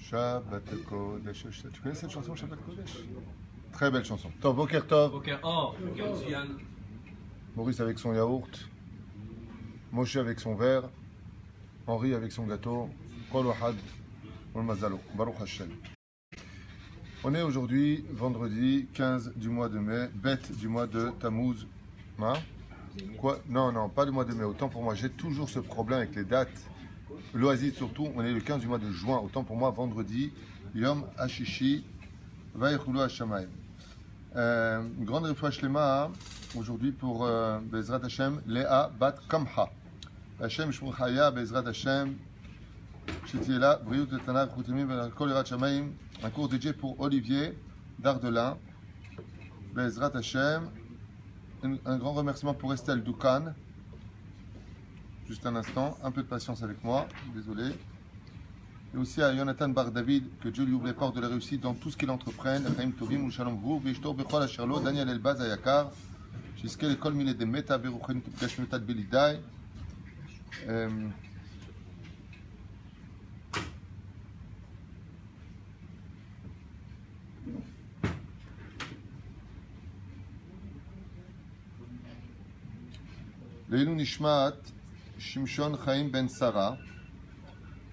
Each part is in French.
Shabbat Kodesh. Tu connais cette chanson, Shabbat Kodesh? Très belle chanson. Tov, Boker Tov. Boker Or, Boker Ozian. Maurice avec son yaourt. Moshe avec son verre. Henri avec son gâteau. Kol Wahad Ol Mazalo. Baruch Hashem. On est aujourd'hui, vendredi 15 du mois de mai, bête du mois de Tammuz. Hein? Quoi? Non, pas le mois de mai. Autant pour moi, j'ai toujours ce problème avec les dates. L'Oasis surtout, on est le 15 du mois de juin. Autant pour moi, vendredi, Yom Hashishi, Vaïchoulou Hashamayim. Une grande refouach shlema aujourd'hui pour Bezrat Hashem, Léa Bat Kamha. Hashem Shmurchaya, Bezrat Hashem, Shetiela, Briut Tanar, Khoutimi, Kol Yirat Shamayim. Un cours dédié pour Olivier Dardelin, Bezrat Hashem. Un grand remerciement pour Estelle Doukan. Juste un instant, un peu de patience avec moi, désolé. Et aussi à Jonathan Bar David, que Dieu lui ouvre les portes de la réussite dans tout ce qu'il entreprenne. Chaim Tovim ou Shalom Vou, Vishtor Bechol Asherlo, Daniel Elbaz Ayakar, jusqu'à l'école Mille de Meta, Beruchen Gashmetat Belidai. Leilou Nishmat, Shimshon Chaim Ben Sarah,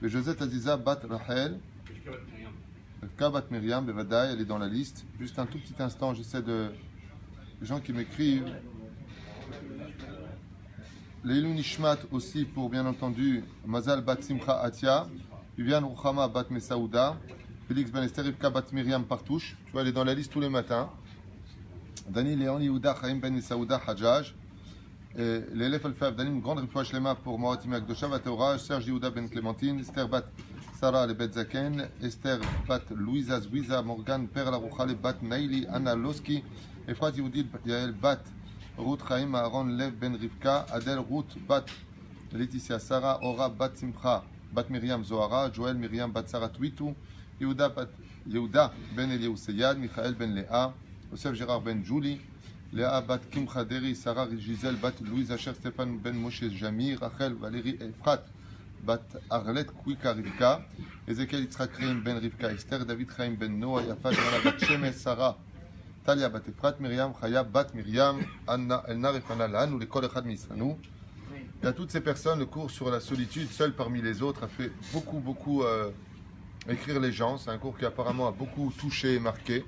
et Josette Aziza Bat Rachel, Kabat Myriam, Bevadaï, elle est dans la liste. Juste un tout petit instant, j'essaie de. Les gens qui m'écrivent. Leilou Nishmat aussi pour bien entendu Mazal Bat Simcha Atia, Viviane Ruchama Bat Mesaouda, Félix Ben Esther Rivka Bat Myriam Partouche, tu vois, elle est dans la liste tous les matins. Dani Léon Yehuda Chaim Ben Mesaouda Hajjaj. L'élève Alfaf Danim, une grande refouach shlema pour Moratim Akdosha Vateora, Serge Yehuda Ben Clémentine, Esther Bat Sarah Le Bet Zaken, Esther Bat Louisa Zwiza, Morgan Per La Rouchale Bat Naili, Anna Loski, Efrat Yehudit Yael Bat Ruth Chaim Aaron Lev Ben Rivka, Adel Ruth Bat Laetitia Sarah, Ora Bat Simcha Bat Miriam Zohara, Joël Miriam Bat Sarah Twitou, Yehuda Ben Eliou Seyad, Michael Ben Léa, Yosef Gérard Ben Julie, Léa Bat Kim Khaderi, Sarah Gisèle Bat Louise Asher Stéphane Ben Moshe Jami, Rachel Valérie Efrat Bat Arlette Kwika Rivka, Ezekiel Yitzhak Chaim Ben Rivka, Esther David Chaim Ben Noah, Yafa Joanna Bat Shemes, Sarah Talia Bat Efrat, Myriam Chaya Bat Myriam, Anna Elnar Efana Lan, ou l'école Echad Misranou. Et à toutes ces personnes, le cours sur la solitude, seul parmi les autres, a fait beaucoup écrire les gens. C'est un cours qui apparemment a beaucoup touché et marqué.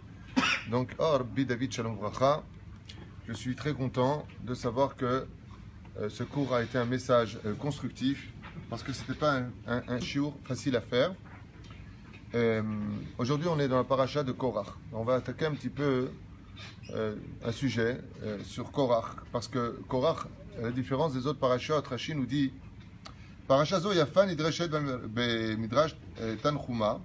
Donc, Rabbi David Shalom Vracha. Je suis très content de savoir que ce cours a été un message constructif parce que ce n'était pas un shiur facile à faire. Aujourd'hui, on est dans la paracha de Korach. On va attaquer un petit peu un sujet sur Korach parce que Korach, à la différence des autres parachas, Rashi nous dit Paracha zo yafa nidreshet b'midrash Tanchuma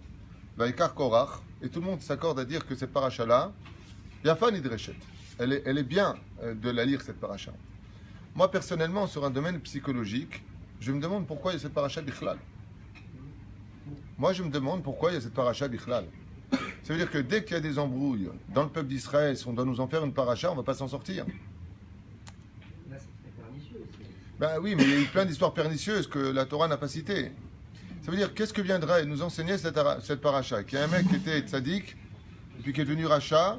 va'ikar Korach, et tout le monde s'accorde à dire que cette paracha-là, yafa nidreshet. Elle est bien de la lire, cette paracha. Moi, personnellement, sur un domaine psychologique, je me demande pourquoi il y a cette paracha bichlal. Moi, je me demande pourquoi il y a cette paracha bichlal. Ça veut dire que dès qu'il y a des embrouilles dans le peuple d'Israël, si on doit nous en faire une paracha, on ne va pas s'en sortir. Là, c'est très pernicieux aussi. Ben oui, mais il y a eu plein d'histoires pernicieuses que la Torah n'a pas citées. Ça veut dire, qu'est-ce que viendrait nous enseigner cette paracha? Qu'il y a un mec qui était tzaddik, et puis qui est devenu rachat,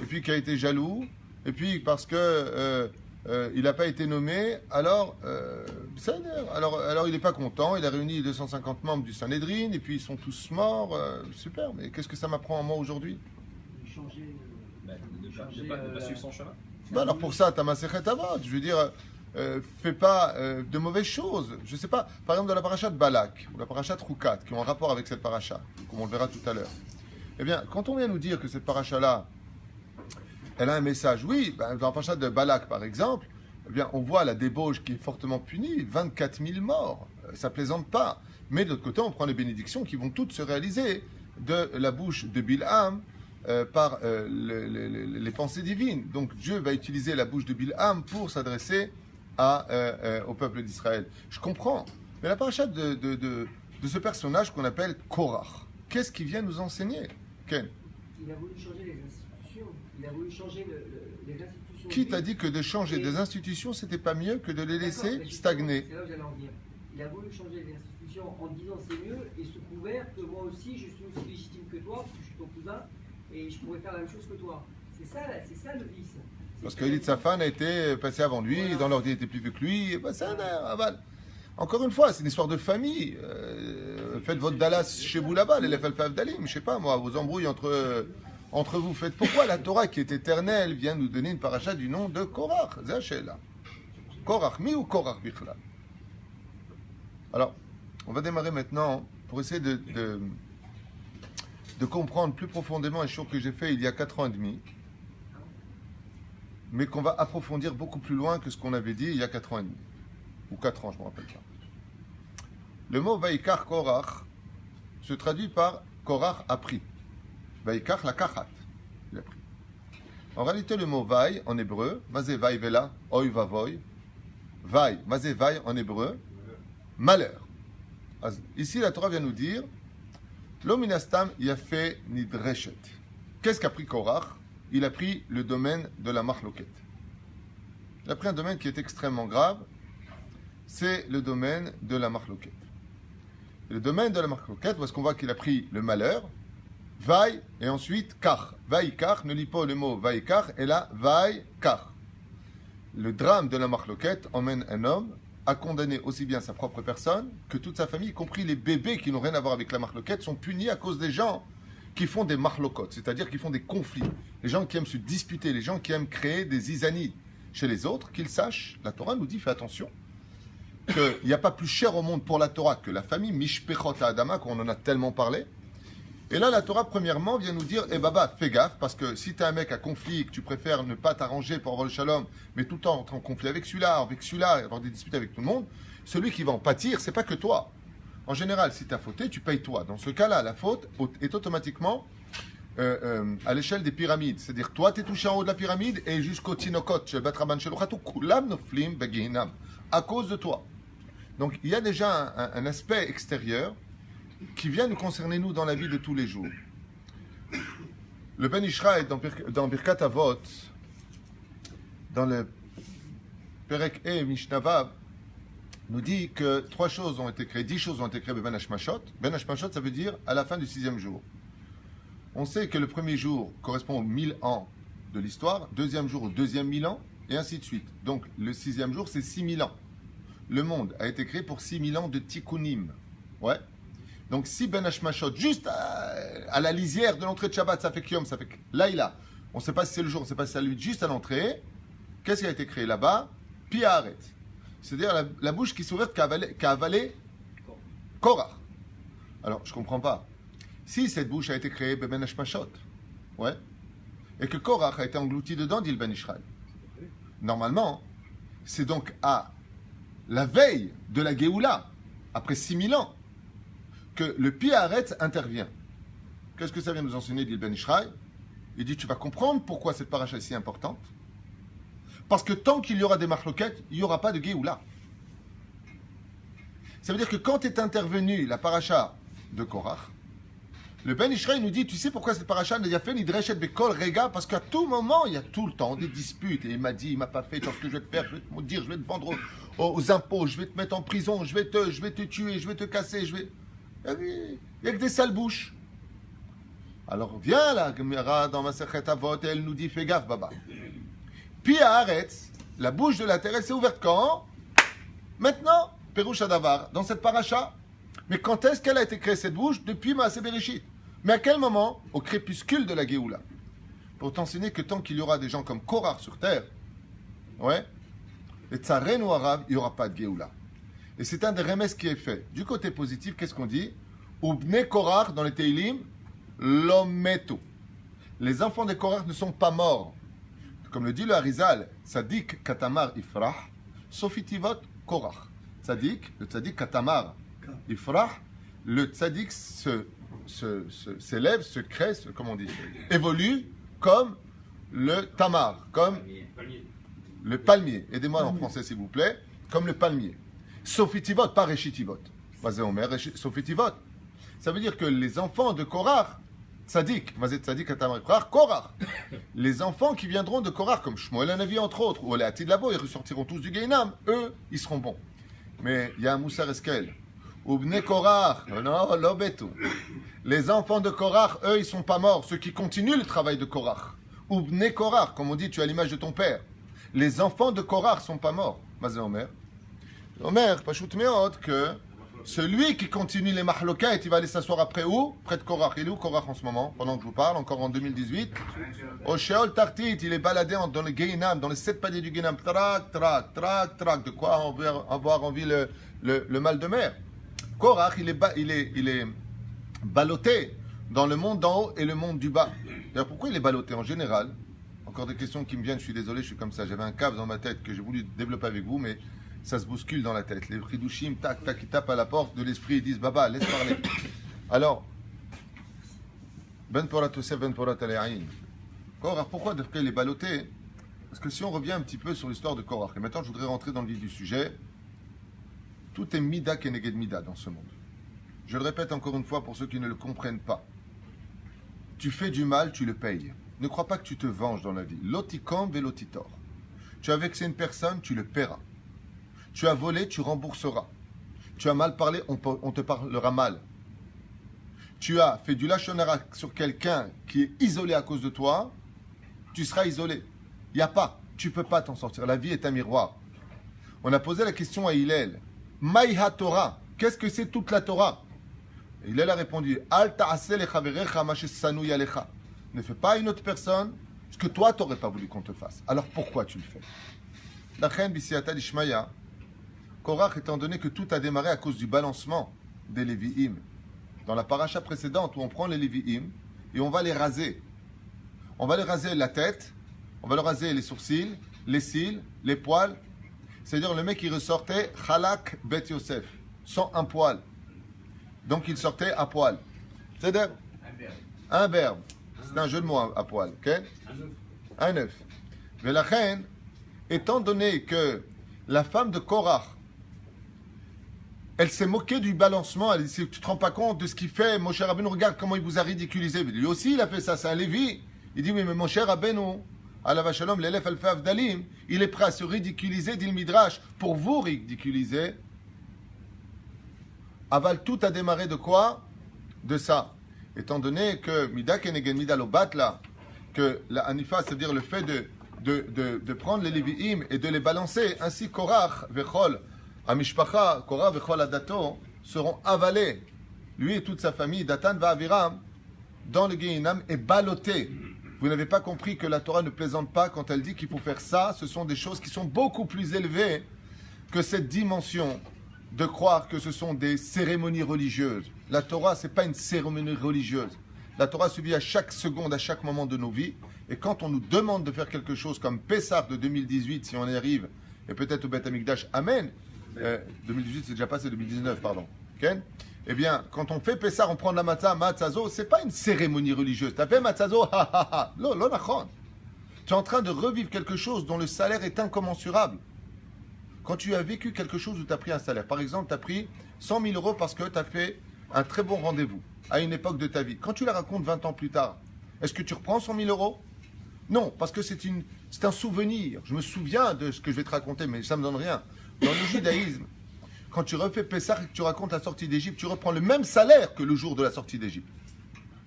et puis qui a été jaloux, et puis parce que il n'a pas été nommé, alors il n'est pas content, il a réuni 250 membres du Sanhedrin, et puis ils sont tous morts, super, mais qu'est-ce que ça m'apprend en moi aujourd'hui? Changer. De pas suivre son chemin. Ben alors pour ça, t'as ma sechet avot, je veux dire, fais pas de mauvaises choses, je sais pas, par exemple dans la paracha de Balak, ou la paracha de Roukat, qui ont un rapport avec cette paracha, comme on le verra tout à l'heure. Eh bien, quand on vient nous dire que cette paracha-là, elle a un message, oui, ben, dans la paracha de Balak, par exemple, eh bien, on voit la débauche qui est fortement punie, 24 000 morts, ça plaisante pas. Mais de l'autre côté, on prend les bénédictions qui vont toutes se réaliser de la bouche de Bilham par les pensées divines. Donc Dieu va utiliser la bouche de Bilham pour s'adresser au peuple d'Israël. Je comprends. Mais la paracha de ce personnage qu'on appelle Korach, qu'est-ce qu'il vient nous enseigner? Ken? Il a voulu changer les institutions. Il a voulu changer les institutions. Qui t'a dit que de changer des institutions, c'était pas mieux que de les laisser stagner? C'est là où j'allais en venir. il a voulu changer les institutions en disant c'est mieux et sous couvert que moi aussi je suis aussi légitime que toi, parce que je suis ton cousin et je pourrais faire la même chose que toi. C'est ça le vice. Parce que Elie Safan a été passé avant lui, voilà. Dans l'ordre il était plus vieux que lui, bah, c'est un aval. Encore une fois, c'est une histoire de famille. Faites votre Dallas chez vous là-bas, les Lefel Abdalim, je sais pas moi, vos embrouilles entre vous. Faites pourquoi la Torah qui est éternelle vient nous donner une paracha du nom de Korach, Zachela. Korach mi ou Korach Bichla. Alors, on va démarrer maintenant pour essayer de comprendre plus profondément un show que j'ai fait il y a 4 ans et demi, mais qu'on va approfondir beaucoup plus loin que ce qu'on avait dit il y a 4 ans et demi. Ou 4 ans, je ne me rappelle pas. Le mot Vaikar Korach se traduit par Korach a pris. Vaikar la kachat. Il a pris. En réalité, le mot Vai en hébreu, Mazé Vai Vela, Oy Vavoy. Vai, Mazé Vai en hébreu, malheur. Ici, la Torah vient nous dire L'ominastam Yafé Nidreshet. Qu'est-ce qu'a pris Korach? Il a pris le domaine de la Machloket. Il a pris un domaine qui est extrêmement grave. C'est le domaine de la Machloket. Le domaine de la Machloket, parce qu'on voit qu'il a pris le malheur, Vaï, et ensuite Kach. Vaï Kach, ne lit pas le mot Vaï Kach, et là, Vaï Kach. Le drame de la Machloket emmène un homme à condamner aussi bien sa propre personne que toute sa famille, y compris les bébés qui n'ont rien à voir avec la Machloket, sont punis à cause des gens qui font des Machlokot, c'est-à-dire qui font des conflits. Les gens qui aiment se disputer, les gens qui aiment créer des isanies chez les autres, qu'ils sachent, la Torah nous dit, fais attention, qu'il n'y a pas plus cher au monde pour la Torah que la famille, Mishpechot Adama, qu'on en a tellement parlé. Et là, la Torah, premièrement, vient nous dire, baba, fais gaffe, parce que si tu es un mec à conflit, que tu préfères ne pas t'arranger pour avoir le shalom, mais tout le temps entrer en conflit avec celui-là, avoir des disputes avec tout le monde, celui qui va en pâtir, c'est pas que toi. En général, si tu as fauté, tu payes toi. Dans ce cas-là, la faute est automatiquement à l'échelle des pyramides. C'est-à-dire, toi, tu es touché en haut de la pyramide et jusqu'au Tinokot, à cause de toi. Donc, il y a déjà un aspect extérieur qui vient nous concerner, nous, dans la vie de tous les jours. Le Ben Ishraï, dans Birkat Avot, dans le Perek E Mishnah Vav, nous dit que 3 choses ont été créées, 10 choses ont été créées Ben Hashmashot. Ben Hashmashot, ça veut dire à la fin du 6e jour. On sait que le premier jour correspond aux 1000 ans de l'histoire, deuxième jour au deuxième 1000 ans, et ainsi de suite. Donc le 6e jour, c'est 6000 ans. Le monde a été créé pour 6000 ans de tikkunim. Ouais. Donc si Ben Hashmashot, juste à la lisière de l'entrée de Shabbat, ça fait Kiyom, ça fait Laïla. On ne sait pas si c'est le jour, on ne sait pas si c'est la nuit, juste à l'entrée. Qu'est-ce qui a été créé là-bas? Piaret. C'est-à-dire la bouche qui s'est ouverte, qui a avalé Korach. Alors, je ne comprends pas. Si cette bouche a été créée Ben Hashmashot, ouais, et que Korach a été englouti dedans, dit le Ben Ishraï, normalement, c'est donc à la veille de la Géoula, après 6000 ans, que le Piaret intervient. Qu'est-ce que ça vient nous enseigner, dit le Ben Ishraï? Il dit, tu vas comprendre pourquoi cette paracha est si importante. Parce que tant qu'il y aura des machloquettes, il n'y aura pas de Géoula. Ça veut dire que quand est intervenue la paracha de Korach, le Ben Ishraï nous dit, tu sais pourquoi cette paracha n'a pas fait ni dreshet bekol rega? Parce qu'à tout moment, il y a tout le temps des disputes. Et il m'a dit, il m'a pas fait, ce que je vais te faire, je vais te maudire, je vais te vendre aux impôts, je vais te mettre en prison, je vais te tuer, je vais te casser, il n'y a que des sales bouches. Alors viens la Gemara dans Masechet Avot et elle nous dit, fais gaffe, baba. Puis Haaretz, la bouche de la terre, elle s'est ouverte quand? Maintenant, Perouch Adavar, dans cette paracha. Mais quand est-ce qu'elle a été créée, cette bouche? Depuis Maaseh Bereshit. Mais à quel moment? Au crépuscule de la Géoula. Pour t'enseigner que tant qu'il y aura des gens comme Korach sur terre, ouais, et Tsarenu Arav, il n'y aura pas de Géoula. Et c'est un des remèdes qui est fait. Du côté positif, qu'est-ce qu'on dit? Ubne Korach, dans les Teilim, l'ometu. Les enfants de Korach ne sont pas morts. Comme le dit le Harizal, Tzadik Katamar Ifrah, Sofitivot Korach. Tzadik, le Tzadik Katamar Ifrah, le Tzadik s'élève, se crée, comment on dit, évolue comme le Tamar, comme le palmier. Aidez-moi en français s'il vous plaît, comme le palmier. Sofitivot, pas Reshitivot. Mazé Omer, Sofitivot. Ça veut dire que les enfants de Korach, Tzadik, Mazé Tzadik Katamar Ifrah, Korach. Les enfants qui viendront de Korach, comme Shmuel Hanavi entre autres, ou les Atid Labo, ils ressortiront tous du Gainam, eux, ils seront bons. Mais il y a un Moussar Eskel. Ubne Korach, non, l'obetu. Les enfants de Korach, eux, ils sont pas morts. Ceux qui continuent le travail de Korach. Ubne Korach, comme on dit, tu as l'image de ton père. Les enfants de Korach sont pas morts. Mazé Omer. Omer, Pachout Meot, que celui qui continue les mahlokat, il va aller s'asseoir après où? Près de Korach. Il est où Korach en ce moment? Pendant que je vous parle, encore en 2018. Au Sheol Tartit, il est baladé dans le Gehinam, dans les 7 paliers du Gehinam. Trac, trac, trac, trac. De quoi avoir envie le mal de mer? Korach, il est ballotté dans le monde d'en haut et le monde du bas. D'ailleurs, pourquoi il est ballotté en général? Encore des questions qui me viennent, je suis désolé, je suis comme ça. J'avais un cave dans ma tête que j'ai voulu développer avec vous, mais ça se bouscule dans la tête. Les Chidushim, tac, tac, ils tapent à la porte de l'esprit et disent Baba, laisse parler. Alors, Ben Porat Tosef, Ben Porat Ale'aïn. Korach, pourquoi il est ballotté? Parce que si on revient un petit peu sur l'histoire de Korach, et maintenant je voudrais rentrer dans le vif du sujet, tout est Mida Keneged Mida dans ce monde. Je le répète encore une fois pour ceux qui ne le comprennent pas. Tu fais du mal, tu le payes. Ne crois pas que tu te venges dans la vie. Lotikom velotitor. Tu as vexé une personne, tu le paieras. Tu as volé, tu rembourseras. Tu as mal parlé, on te parlera mal. Tu as fait du lachonara sur quelqu'un qui est isolé à cause de toi, tu seras isolé. Il n'y a pas. Tu ne peux pas t'en sortir. La vie est un miroir. On a posé la question à Hillel. Maïha Torah. Qu'est-ce que c'est toute la Torah? Et Hillel a répondu Al ta'aseh lechaverecha ma shesanu yalecha. Ne fais pas à une autre personne ce que toi, tu n'aurais pas voulu qu'on te fasse. Alors pourquoi tu le fais? La reine Bisiata d'Ishmaïa, Korach, étant donné que tout a démarré à cause du balancement des Lévi'im, dans la paracha précédente où on prend les Lévi'im et on va les raser. On va les raser la tête, on va leur raser les sourcils, les cils, les poils. C'est-à-dire le mec il ressortait Chalak Bet Yosef, sans un poil. Donc il sortait à poil. C'est-à-dire un verbe. C'est un jeu de mots à poil. Okay? Un œuf. Mais la reine, étant donné que la femme de Korach, elle s'est moquée du balancement, elle dit, tu te rends pas compte de ce qu'il fait, mon cher Rabbeinu, regarde comment il vous a ridiculisé. Mais lui aussi, il a fait ça, c'est un Lévi. Il dit, oui, mais mon cher Rabbeinu, Alav Shalom, l'élève Alpha Avdalim, il est prêt à se ridiculiser, dit le Midrash, pour vous ridiculiser. Aval, tout a démarré de quoi? De ça. Étant donné que Mida Kenegen Mida Lobatla, que la Hanifa, c'est-à-dire le fait de prendre les Lévi'im et de les balancer, ainsi Korach, Vechol, Amishpacha, Korach, Vechol Adato, seront avalés, lui et toute sa famille, Datan va Aviram, dans le Gehinam et ballottés. Vous n'avez pas compris que la Torah ne plaisante pas quand elle dit qu'il faut faire ça. Ce sont des choses qui sont beaucoup plus élevées que cette dimension de croire que ce sont des cérémonies religieuses. La Torah, ce n'est pas une cérémonie religieuse. La Torah se vit à chaque seconde, à chaque moment de nos vies. Et quand on nous demande de faire quelque chose comme Pessah de 2018, si on y arrive, et peut-être au Beth Amikdash, Amen. 2018, c'est déjà passé, 2019, pardon. Okay? Eh bien, quand on fait Pessah, on prend de la matzah, matzazo, c'est pas une cérémonie religieuse. Tu as fait matzazo, ha ha ha. Non, tu es en train de revivre quelque chose dont le salaire est incommensurable. Quand tu as vécu quelque chose où tu as pris un salaire, par exemple, tu as pris 100 000 euros parce que tu as fait un très bon rendez-vous à une époque de ta vie. Quand tu la racontes 20 ans plus tard, est-ce que tu reprends 100 000 euros? Non, parce que c'est un souvenir. Je me souviens de ce que je vais te raconter, mais ça ne me donne rien. Dans le judaïsme, quand tu refais Pessah et que tu racontes la sortie d'Égypte, tu reprends le même salaire que le jour de la sortie d'Égypte.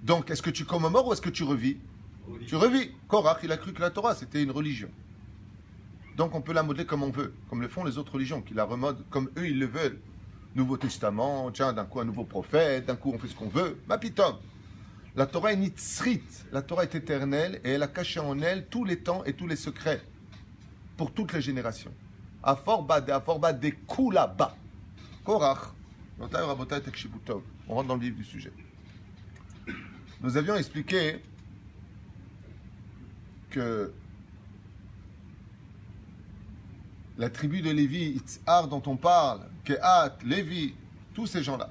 Donc, est-ce que tu commémores ou est-ce que tu revis? Tu revis. Korach, il a cru que la Torah, c'était une religion. Donc, on peut la modeler comme on veut, comme le font les autres religions, qui la remodent comme eux, ils le veulent. Nouveau Testament, tiens, d'un coup, un nouveau prophète, d'un coup, on fait ce qu'on veut. Mapitom. La Torah est nitzrit. La Torah est éternelle et elle a caché en elle tous les temps et tous les secrets pour toutes les générations. Aforba de Kulaba. Korach. On rentre dans le vif du sujet. Nous avions expliqué que la tribu de Lévi, Itzhar dont on parle, Kehat, Lévi, tous ces gens-là,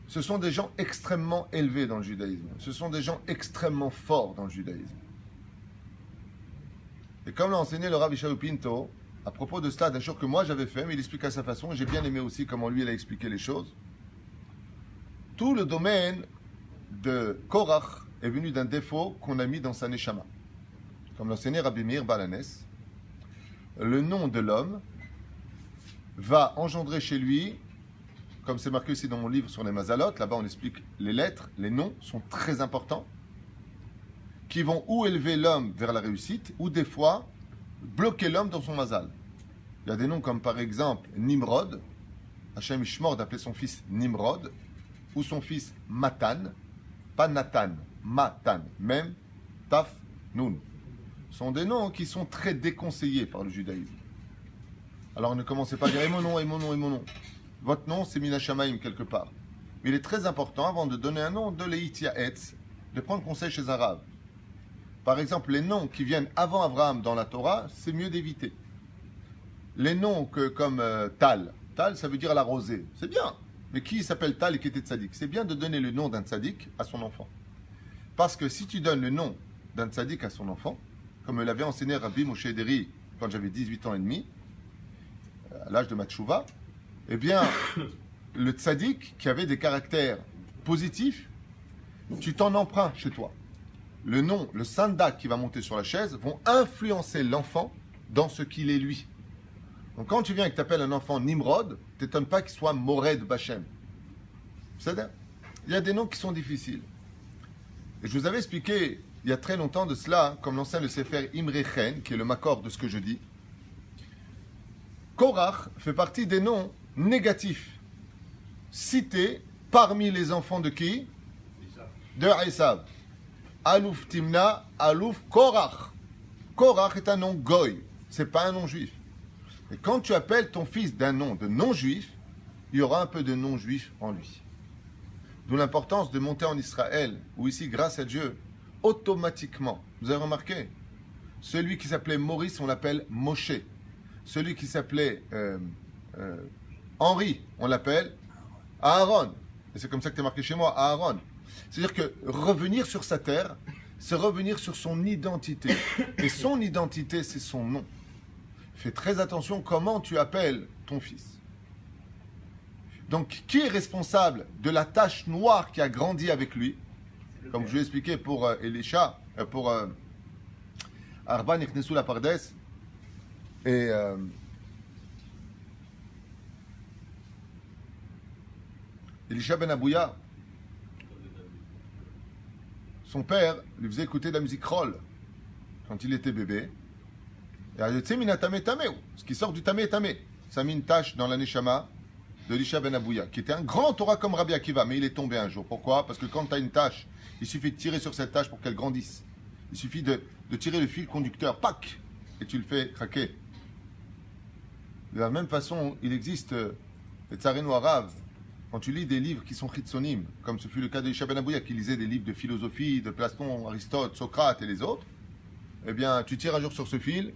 ce sont des gens extrêmement élevés dans le judaïsme. Ce sont des gens extrêmement forts dans le judaïsme. Et comme l'a enseigné le Rav Ishaï Pinto, à propos de cela, d'un jour que moi j'avais fait, mais il explique à sa façon, et j'ai bien aimé aussi comment lui il a expliqué les choses. Tout le domaine de Korach est venu d'un défaut qu'on a mis dans sa neshama. Comme l'enseignait Rabbi Meir Balanes, le nom de l'homme va engendrer chez lui, comme c'est marqué aussi dans mon livre sur les mazalot, là-bas on explique les lettres, les noms sont très importants, qui vont ou élever l'homme vers la réussite, ou des fois bloquer l'homme dans son mazal. Il y a des noms comme par exemple Nimrod, Hachem Ishmor d'appeler son fils Nimrod, ou son fils Matan, pas Nathan, Matan, même Taf, Nun. Ce sont des noms qui sont très déconseillés par le judaïsme. Alors ne commencez pas à dire et mon nom, et mon nom, et mon nom. Votre nom, c'est Mina Shamaim quelque part. Mais il est très important, avant de donner un nom, de l'Eitia Etz, de prendre conseil chez Arabe. Par exemple, les noms qui viennent avant Abraham dans la Torah, c'est mieux d'éviter. Les noms comme Tal. Tal, ça veut dire la rosée. C'est bien. Mais qui s'appelle Tal et qui était tzaddik? C'est bien de donner le nom d'un tzaddik à son enfant. Parce que si tu donnes le nom d'un tzaddik à son enfant, comme me l'avait enseigné Rabbi Moshe Deri quand j'avais 18 ans et demi, à l'âge de ma tchouva, eh bien, le tzaddik qui avait des caractères positifs, tu t'en empruntes chez toi. Le nom, le sandak qui va monter sur la chaise vont influencer l'enfant dans ce qu'il est lui. Donc quand tu viens et que tu appelles un enfant Nimrod, t'étonne pas qu'il soit Mored Bachem. C'est-à-dire, il y a des noms qui sont difficiles. Et je vous avais expliqué il y a très longtemps de cela, comme l'enseigne le Sefer Imrechen, qui est le makor de ce que je dis. Korach fait partie des noms négatifs, cités parmi les enfants de qui? De Esav. Alouf Timna, Alouf Korach. Korach est un nom goy, c'est pas un nom juif. Et quand tu appelles ton fils d'un nom de non-juif, il y aura un peu de non-juif en lui. D'où l'importance de monter en Israël, où ici, grâce à Dieu, automatiquement, vous avez remarqué, celui qui s'appelait Maurice, on l'appelle Moshe. Celui qui s'appelait Henri, on l'appelle Aaron. Et c'est comme ça que tu es marqué chez moi, Aaron. C'est-à-dire que revenir sur sa terre, c'est revenir sur son identité. Et son identité, c'est son nom. Fais très attention comment tu appelles ton fils. Donc, qui est responsable de la tache noire qui a grandi avec lui? Comme je l'ai expliqué pour Elisha, pour Arba Nichnesou la Pardes, et Elisha ben Abouya, son père lui faisait écouter de la musique roll quand il était bébé. Et ce qui sort du tamé tamé, ça a mis une tache dans la neshama de Elisha ben Abouya, qui était un grand Torah comme Rabbi Akiva, mais il est tombé un jour. Pourquoi? Parce que quand tu as une tache, il suffit de tirer sur cette tache pour qu'elle grandisse. Il suffit de tirer le fil conducteur, pac, et tu le fais craquer. De la même façon, il existe les Tsareno Arav. Quand tu lis des livres qui sont chitsonim, comme ce fut le cas d'Elisha ben Abouya, qui lisait des livres de philosophie, de Platon, Aristote, Socrate et les autres, eh bien, tu tires un jour sur ce fil,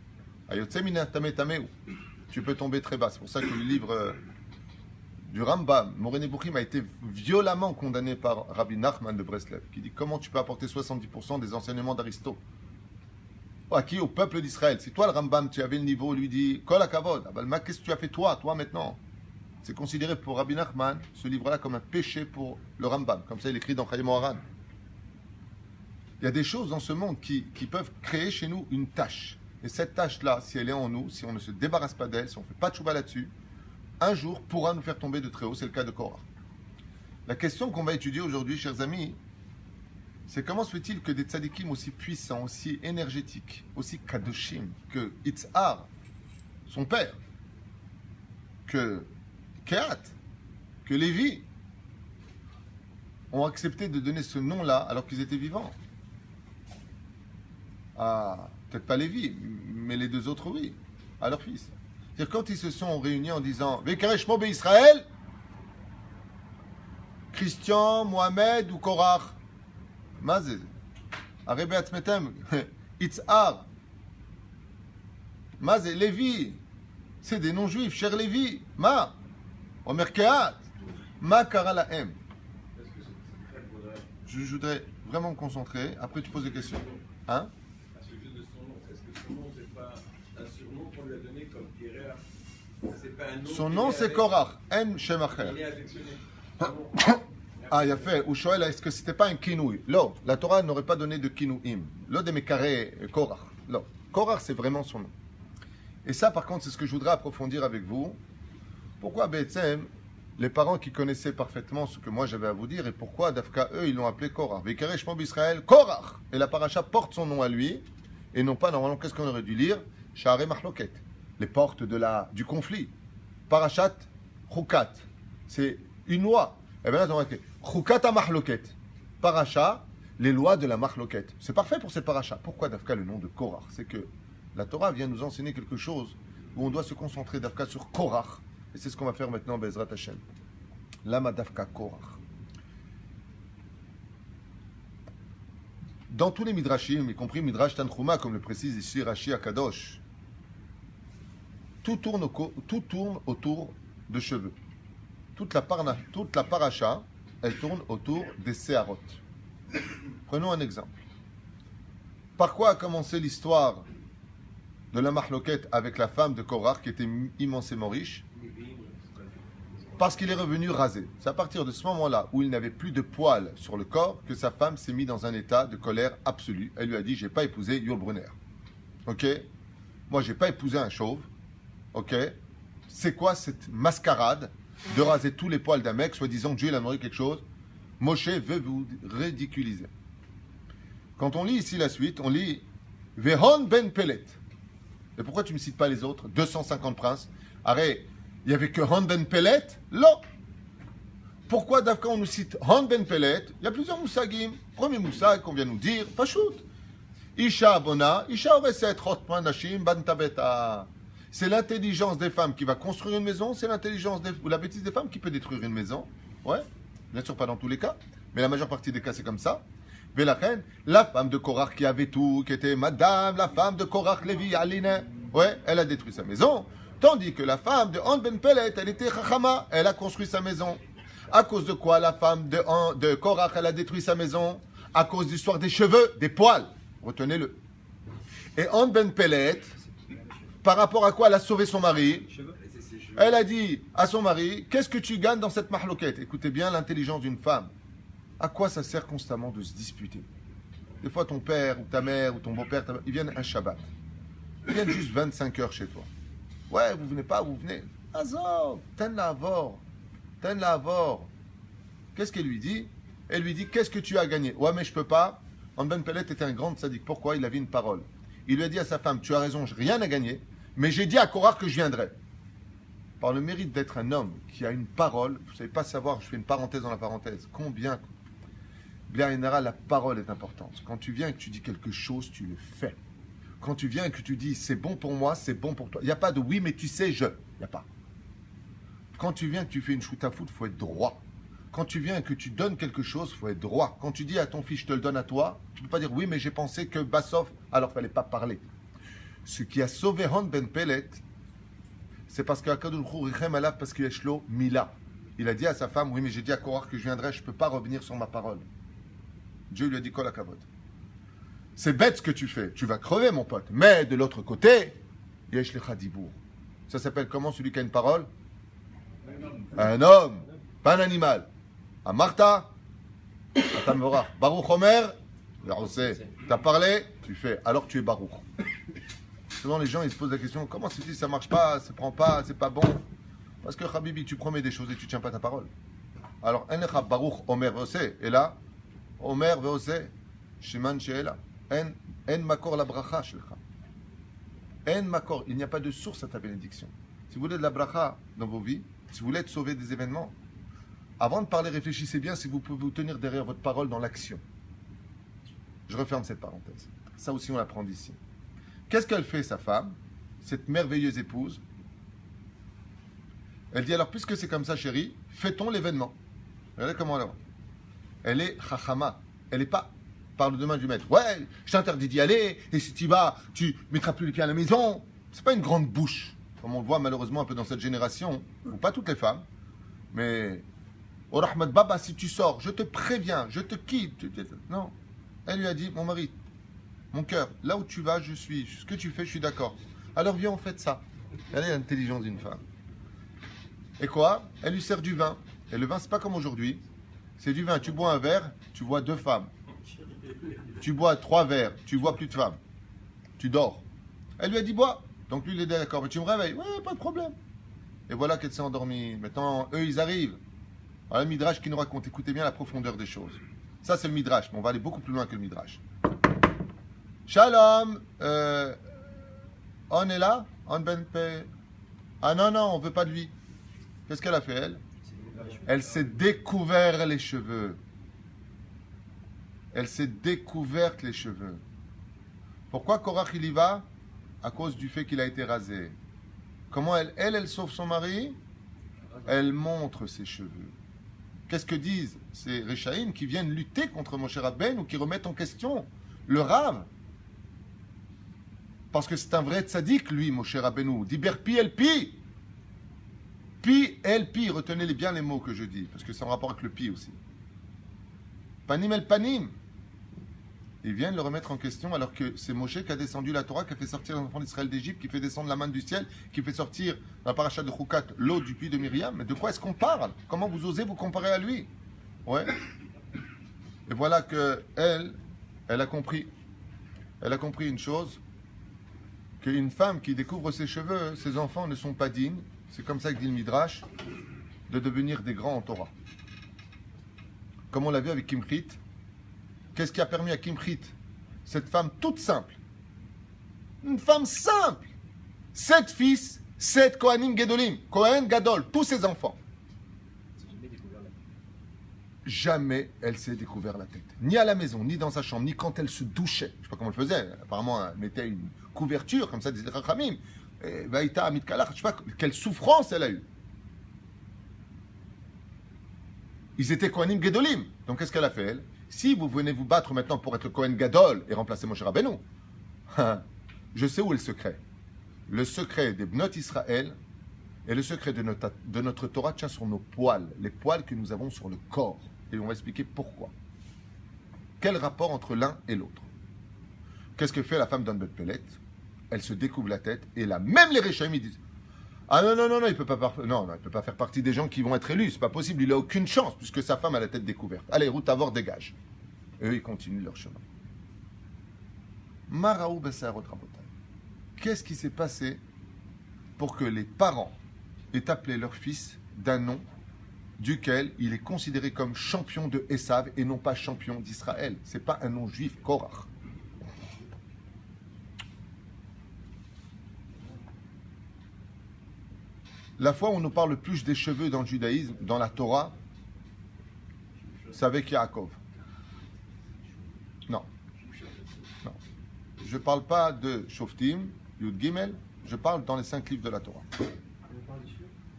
tu peux tomber très bas. C'est pour ça que le livre du Rambam, Moreh Nebuchim, a été violemment condamné par Rabbi Nachman de Breslev, qui dit comment tu peux apporter 70% des enseignements d'Aristote à qui? Au peuple d'Israël. Si toi, le Rambam, tu avais le niveau, lui dit Kol HaKavod, qu'est-ce que tu as fait toi maintenant? C'est considéré pour Rabbi Nachman, ce livre-là, comme un péché pour le Rambam. Comme ça, il écrit dans Chayim Moharan. Il y a des choses dans ce monde qui peuvent créer chez nous une tâche. Et cette tâche-là, si elle est en nous, si on ne se débarrasse pas d'elle, si on ne fait pas de chouba là-dessus, un jour pourra nous faire tomber de très haut. C'est le cas de Korah. La question qu'on va étudier aujourd'hui, chers amis, c'est comment se fait-il que des tzadikim aussi puissants, aussi énergétiques, aussi kadoshim, que Itzhar, son père, que Kehat, que Lévi, ont accepté de donner ce nom-là alors qu'ils étaient vivants. Ah, peut-être pas Lévi, mais les deux autres, oui, à leur fils. C'est-à-dire quand ils se sont réunis en disant Vekaresh Mo Israël, Christian, Mohamed ou Korach, Mazé, Arebe Atzmetem, Itzhar, Mazé, Lévi, c'est des noms juifs, cher Lévi, Ma, Omer Kehat, Ma Kara Lahem. Je voudrais vraiment me concentrer, après tu poses des questions. Hein? À ce sujet de son nom, est-ce que son nom, c'est pas un surnom qu'on lui a donné comme Pierre? C'est pas un nom. Son nom c'est Korach, En Shem Acher. Il est affectionné. Ah, il a fait. Ou Shoel, est-ce que c'était pas un kinouï? Non, la Torah n'aurait pas donné de kinouïm. L'eau de Mekaré, Korach. Non, Korach c'est vraiment son nom. Et ça, par contre, c'est ce que je voudrais approfondir avec vous. Pourquoi Betsem, les parents qui connaissaient parfaitement ce que moi j'avais à vous dire, et pourquoi Dafka, eux, ils l'ont appelé Korach. Vekaresh Mob Israël, Korach. Et la paracha porte son nom à lui, et non pas, normalement, qu'est-ce qu'on aurait dû lire? Sha'arei Mahloket, les portes du conflit. Parachat, Chukat, c'est une loi. Et bien là, on va dire Chukat à Mahloket. Paracha, les lois de la Mahloket. C'est parfait pour cette paracha. Pourquoi Dafka le nom de Korach? C'est que la Torah vient nous enseigner quelque chose où on doit se concentrer Dafka sur Korach. Et c'est ce qu'on va faire maintenant, Bezrat Hashem. Lama Dafka Korach. Dans tous les Midrashim, y compris Midrash Tanchuma, comme le précise ici Rashi Akadosh, tout tourne autour de cheveux. Toute la paracha, elle tourne autour des Seharot. Prenons un exemple. Par quoi a commencé l'histoire de la Mahloket avec la femme de Korach qui était immensément riche? Parce qu'il est revenu rasé. C'est à partir de ce moment-là où il n'avait plus de poils sur le corps que sa femme s'est mise dans un état de colère absolue. Elle lui a dit, j'ai pas épousé Yul Brunner. Ok? Moi, j'ai pas épousé un chauve. Ok? C'est quoi cette mascarade de raser tous les poils d'un mec, soi-disant que Dieu il a demandé quelque chose? Moshe veut vous ridiculiser. Quand on lit ici la suite, on lit Vehon ben Pelet. Et pourquoi tu ne me cites pas les autres 250 princes. Arrête, il n'y avait que Hon ben Pelet? Non. Pourquoi d'abord on nous cite Hon ben Pelet? Il y a plusieurs moussagim. Premier moussag qu'on vient nous dire, Pachout. Isha Bona, Isha Oreset, Chotman Nashim, Bantabeta. C'est l'intelligence des femmes qui va construire une maison, c'est l'intelligence ou la bêtise des femmes qui peut détruire une maison. Ouais, bien sûr pas dans tous les cas, mais la majeure partie des cas c'est comme ça. Velachen, la femme de Korach qui avait tout, qui était madame, la femme de Korach Lévi Aline, ouais, elle a détruit sa maison. Tandis que la femme de Hon ben Pelet, elle était Chachama, elle a construit sa maison. À cause de quoi la femme de Korach, elle a détruit sa maison? À cause de l'histoire des cheveux, des poils. Retenez-le. Et Hon ben Pelet, par rapport à quoi elle a sauvé son mari? Elle a dit à son mari, qu'est-ce que tu gagnes dans cette mahloquette? Écoutez bien l'intelligence d'une femme. À quoi ça sert constamment de se disputer? Des fois, ton père ou ta mère ou ton beau-père, ils viennent un Shabbat. Ils viennent juste 25 heures chez toi. Ouais, vous venez pas, vous venez. Azor, ten la avor. Ten la avor. Qu'est-ce qu'elle lui dit? Elle lui dit, qu'est-ce que tu as gagné? Ouais, mais je peux pas. Hon ben Pelet était un grand sadique. Pourquoi? Il avait une parole. Il lui a dit à sa femme, tu as raison, j'ai rien à gagner, mais j'ai dit à Korach que je viendrai. Par le mérite d'être un homme qui a une parole, vous ne savez pas savoir, je fais une parenthèse dans la parenthèse, combien, bien en général, la parole est importante. Quand tu viens et que tu dis quelque chose, tu le fais. Quand tu viens et que tu dis, c'est bon pour moi, c'est bon pour toi. Il n'y a pas de oui, mais tu sais, je. Il n'y a pas. Quand tu viens et que tu fais une shoot à foot, il faut être droit. Quand tu viens et que tu donnes quelque chose, il faut être droit. Quand tu dis à ton fils, je te le donne à toi, tu ne peux pas dire, oui, mais j'ai pensé que Bassof, alors il ne fallait pas parler. Ce qui a sauvé Hon ben Pelet, c'est parce qu'Akadosh Richem Alav, parce qu'il est shlo Mila. Il a dit à sa femme, oui, mais j'ai dit à Korach que je viendrai, je ne peux pas revenir sur ma parole. Dieu lui a dit, Kol hakavod. C'est bête ce que tu fais, tu vas crever, mon pote. Mais de l'autre côté, Yesh lecha dibour. Ça s'appelle comment celui qui a une parole? Un homme, pas un animal. À Martha, Baruch Omer, t'as parlé, tu fais, alors tu es Baruch. Souvent les gens ils se posent la question, comment c'est dit ça marche pas, ça prend pas, c'est pas bon? Parce que Habibi, tu promets des choses et tu tiens pas ta parole. Alors, en Baruch Omer veose, et là, Omer veose, Shiman she'ela, en makor la bracha shelcha. En makor, il n'y a pas de source à ta bénédiction. Si vous voulez de la bracha dans vos vies, si vous voulez être sauvé des événements, avant de parler, réfléchissez bien si vous pouvez vous tenir derrière votre parole dans l'action. Je referme cette parenthèse. Ça aussi, on l'apprend d'ici. Qu'est-ce qu'elle fait, sa femme, cette merveilleuse épouse? Elle dit, alors, puisque c'est comme ça, chérie, fêtons l'événement. Regardez comment elle est. Elle est chachama. Elle n'est pas par le demain du maître. Ouais, je t'interdis d'y aller, et si tu y vas, tu mettras plus les pieds à la maison. C'est pas une grande bouche, comme on le voit malheureusement un peu dans cette génération, ou pas toutes les femmes, mais au Rahmat Baba, si tu sors, je te préviens, je te quitte. Non. Elle lui a dit, mon mari, mon cœur, là où tu vas, je suis. Ce que tu fais, je suis d'accord. Alors viens, on fait ça. Regardez l'intelligence d'une femme. Et quoi? Elle lui sert du vin. Et le vin, c'est pas comme aujourd'hui. C'est du vin. Tu bois un verre, tu vois 2 femmes. Tu bois 3 verres, tu vois plus de femmes. Tu dors. Elle lui a dit, bois. Donc lui, il est d'accord. Mais tu me réveilles? Ouais, pas de problème. et voilà qu'elle s'est endormie. Maintenant, eux, ils arrivent. Voilà le Midrash qui nous raconte. Écoutez bien la profondeur des choses. Ça, c'est le Midrash, mais on va aller beaucoup plus loin que le Midrash. Shalom, on est là? On ben pe... Ah non, non, on veut pas de lui. Qu'est-ce qu'elle a fait, elle? Elle s'est découvert les cheveux. Elle s'est découverte les cheveux. Pourquoi Korach il y va? À cause du fait qu'il a été rasé. Comment elle sauve son mari? Elle montre ses cheveux. Qu'est-ce que disent ces Réchaïm qui viennent lutter contre Moshe Rabbeinu ou qui remettent en question le Rav? Parce que c'est un vrai tzaddik, lui, Moshe Rabbeinu. Diber pi el pi. Pi el pi. Retenez bien les mots que je dis, parce que c'est en rapport avec le pi aussi. Panim el panim. Ils viennent le remettre en question alors que c'est Moshe qui a descendu la Torah, qui a fait sortir les enfants d'Israël d'Égypte, qui fait descendre la manne du ciel, qui fait sortir dans la paracha de Choukat l'eau du puits de Myriam. Mais de quoi est-ce qu'on parle? Comment vous osez vous comparer à lui? Ouais. Et voilà que elle a compris. Elle a compris une chose, qu'une femme qui découvre ses cheveux, ses enfants ne sont pas dignes, c'est comme ça que dit le Midrash, de devenir des grands en Torah. Comme on l'a vu avec Kimchit. Qu'est-ce qui a permis à Kimchit, cette femme toute simple, une femme simple, 7 fils, 7 Kohanim Gedolim, Kohen Gadol, tous ses enfants. Jamais elle s'est découvert la tête. Ni à la maison, ni dans sa chambre, ni quand elle se douchait. Je ne sais pas comment elle faisait. Apparemment, elle mettait une couverture, comme ça, disait Rachamim. Vaïta Amit Kalach. Je ne sais pas quelle souffrance elle a eue. Ils étaient Kohanim Gedolim. Donc qu'est-ce qu'elle a fait, elle? Si vous venez vous battre maintenant pour être Kohen Gadol et remplacer Moshe Rabbeinu, je sais où est le secret. Le secret des Bnot Israël et le secret de notre Torah tient sur nos poils, les poils que nous avons sur le corps. Et on va expliquer pourquoi. Quel rapport entre l'un et l'autre? Qu'est-ce que fait la femme d'Anbet Pellet? Elle se découvre la tête et là, même les Réchaïm, ils disent: ah non, non, non, non, il peut pas faire partie des gens qui vont être élus, c'est pas possible, il n'a aucune chance, puisque sa femme a la tête découverte. Allez, route à voir, dégage. Et eux, ils continuent leur chemin. Maraou Bessarot Rabotai. Qu'est-ce qui s'est passé pour que les parents aient appelé leur fils d'un nom duquel il est considéré comme champion de Esav et non pas champion d'Israël? C'est pas un nom juif, Korach. La fois où on nous parle le plus des cheveux dans le judaïsme, dans la Torah, c'est avec Yaakov. Non. Non. Je ne parle pas de Shoftim, Yud Gimel, je parle dans les 5 livres de la Torah.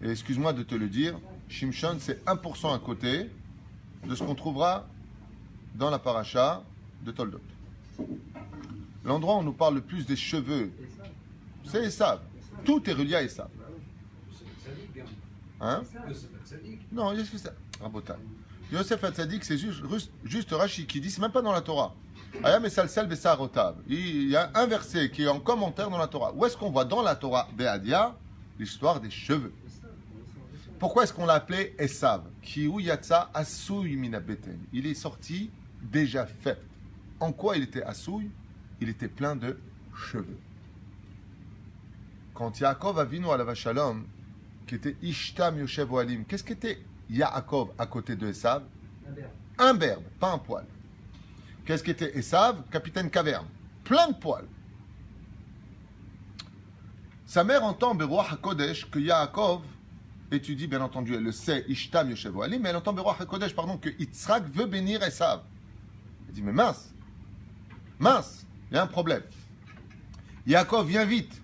Et excuse-moi de te le dire, Shimshon, c'est 1% à côté de ce qu'on trouvera dans la paracha de Toldot. L'endroit où on nous parle le plus des cheveux, c'est Esav. Tout est relié à Esav. Hein? Non, Yosef c'est Rabotai. Yosef Hatzadik, c'est juste Rashi qui dit, c'est même pas dans la Torah. Ayam et Salsel Bessarotav. Il y a un verset qui est en commentaire dans la Torah. Où est-ce qu'on voit dans la Torah Be'adia l'histoire des cheveux? Pourquoi est-ce qu'on l'a appelé Esav? Kiou Yatsa Asouy Minabeten. Il est sorti déjà fait. En quoi il était Asouy? Il était plein de cheveux. Quand Yaakov Avinu Alav Shalom, qui était Ishtam Yoshev Oalim, qu'est-ce qu'était Yaakov à côté de Esav? Un berbe, pas un poil. Qu'est-ce qu'était Esav? Capitaine caverne, plein de poils. Sa mère entend Beruach HaKodesh que Yaakov étudie, bien entendu, elle le sait, Ishtam Yoshev Oalim, mais elle entend Beruach HaKodesh, pardon, que Yitzhak veut bénir Esav. Elle dit, mais mince, il y a un problème. Yaakov, viens vite.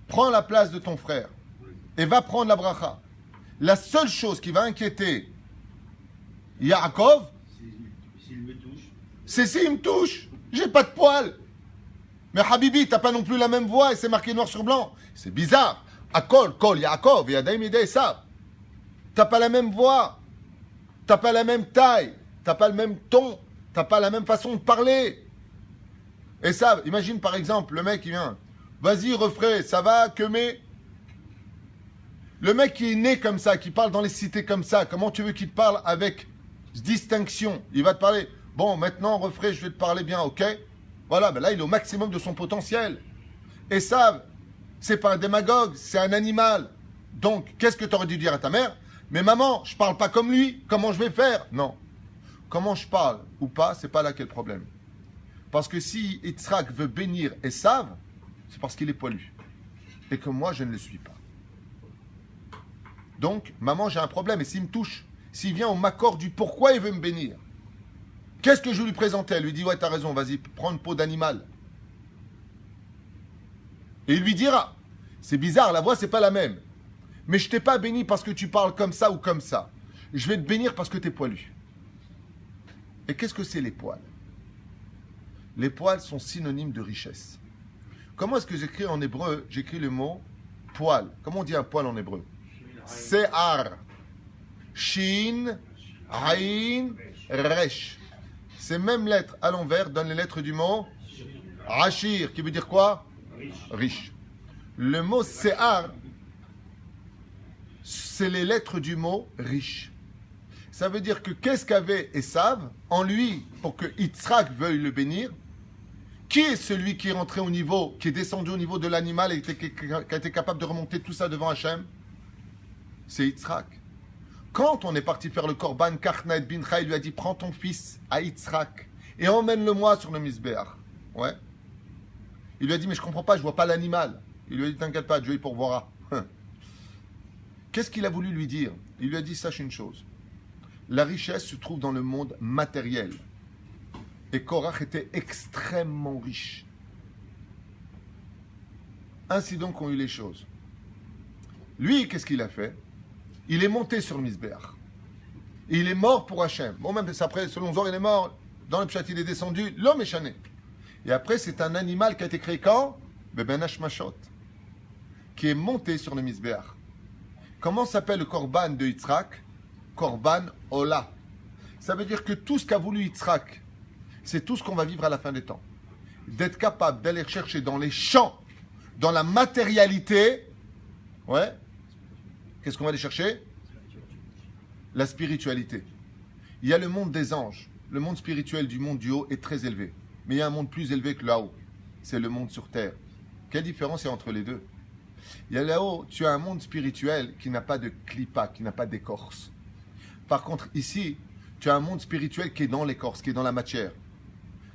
Prends la place de ton frère et va prendre la bracha. La seule chose qui va inquiéter Yaakov, c'est s'il me touche. J'ai pas de poils. Mais Habibi, t'as pas non plus la même voix et c'est marqué noir sur blanc. C'est bizarre. Akol, Kol, Yaakov, Yadaim, Yadei, ça. T'as pas la même voix. T'as pas la même taille. T'as pas le même ton. T'as pas la même façon de parler. Et ça, imagine par exemple le mec qui vient. Vas-y, refrais, ça va, que mais. Le mec qui est né comme ça, qui parle dans les cités comme ça, comment tu veux qu'il te parle avec distinction? Il va te parler, bon, maintenant, refrais, je vais te parler bien, ok? Voilà, ben là, il est au maximum de son potentiel. Et ça, C'est pas un démagogue, c'est un animal. Donc, qu'est-ce que tu aurais dû dire à ta mère? Mais maman, je parle pas comme lui, comment je vais faire? Non. Comment je parle ou pas, c'est pas là qu'est le problème. Parce que si Yitzhak veut bénir Esav, c'est parce qu'il est poilu. Et que moi, je ne le suis pas. Donc, maman, j'ai un problème. Et s'il me touche, s'il vient au m'accord du pourquoi il veut me bénir, qu'est-ce que je lui présentais? Elle lui dit, ouais, t'as raison, vas-y, prends une peau d'animal. Et il lui dira, c'est bizarre, la voix, c'est pas la même. Mais je t'ai pas béni parce que tu parles comme ça ou comme ça. Je vais te bénir parce que tu es poilu. Et qu'est-ce que c'est les poils? Les poils sont synonymes de richesse. Comment est-ce que j'écris en hébreu? J'écris le mot poil. Comment on dit un poil en hébreu? Se'ar. Shin, Ain, Resh. Ces mêmes lettres à l'envers donnent les lettres du mot Rachir, qui veut dire quoi? Riche. Le mot Se'ar, c'est les lettres du mot riche. Ça veut dire que qu'est-ce qu'avait Esav en lui pour que Yitzhak veuille le bénir? Qui est celui qui est rentré au niveau, qui est descendu au niveau de l'animal et qui a été capable de remonter tout ça devant Hachem? C'est Yitzhak. Quand on est parti faire le Korban, Karna et Bincha, il lui a dit, prends ton fils à Yitzhak et emmène-le-moi sur le Misbéach. Ouais. Il lui a dit, mais je comprends pas, je vois pas l'animal. Il lui a dit, t'inquiète pas, Dieu il pourvoira. Qu'est-ce qu'il a voulu lui dire? Il lui a dit, sache une chose. La richesse se trouve dans le monde matériel. Et Korach était extrêmement riche. Ainsi donc ont eu les choses. Lui, qu'est-ce qu'il a fait? Il est monté sur le Misbéach. Et il est mort pour Hachem. Bon, même après, selon Zor, il est mort. Dans le Pshat, il est descendu. L'homme est chané. Et après, c'est un animal qui a été créé quand? Ben Hashmashot. Qui est monté sur le Misbéach. Comment s'appelle le Korban de Yitzhak? Korban Ola. Ça veut dire que tout ce qu'a voulu Yitzhak, c'est tout ce qu'on va vivre à la fin des temps. D'être capable d'aller chercher dans les champs, dans la matérialité, ouais, qu'est-ce qu'on va aller chercher? La spiritualité. Il y a le monde des anges. Le monde spirituel du monde du haut est très élevé. Mais il y a un monde plus élevé que là-haut. C'est le monde sur terre. Quelle différence il y a entre les deux? Il y a là-haut, tu as un monde spirituel qui n'a pas de clipa, qui n'a pas d'écorce. Par contre, ici, tu as un monde spirituel qui est dans l'écorce, qui est dans la matière.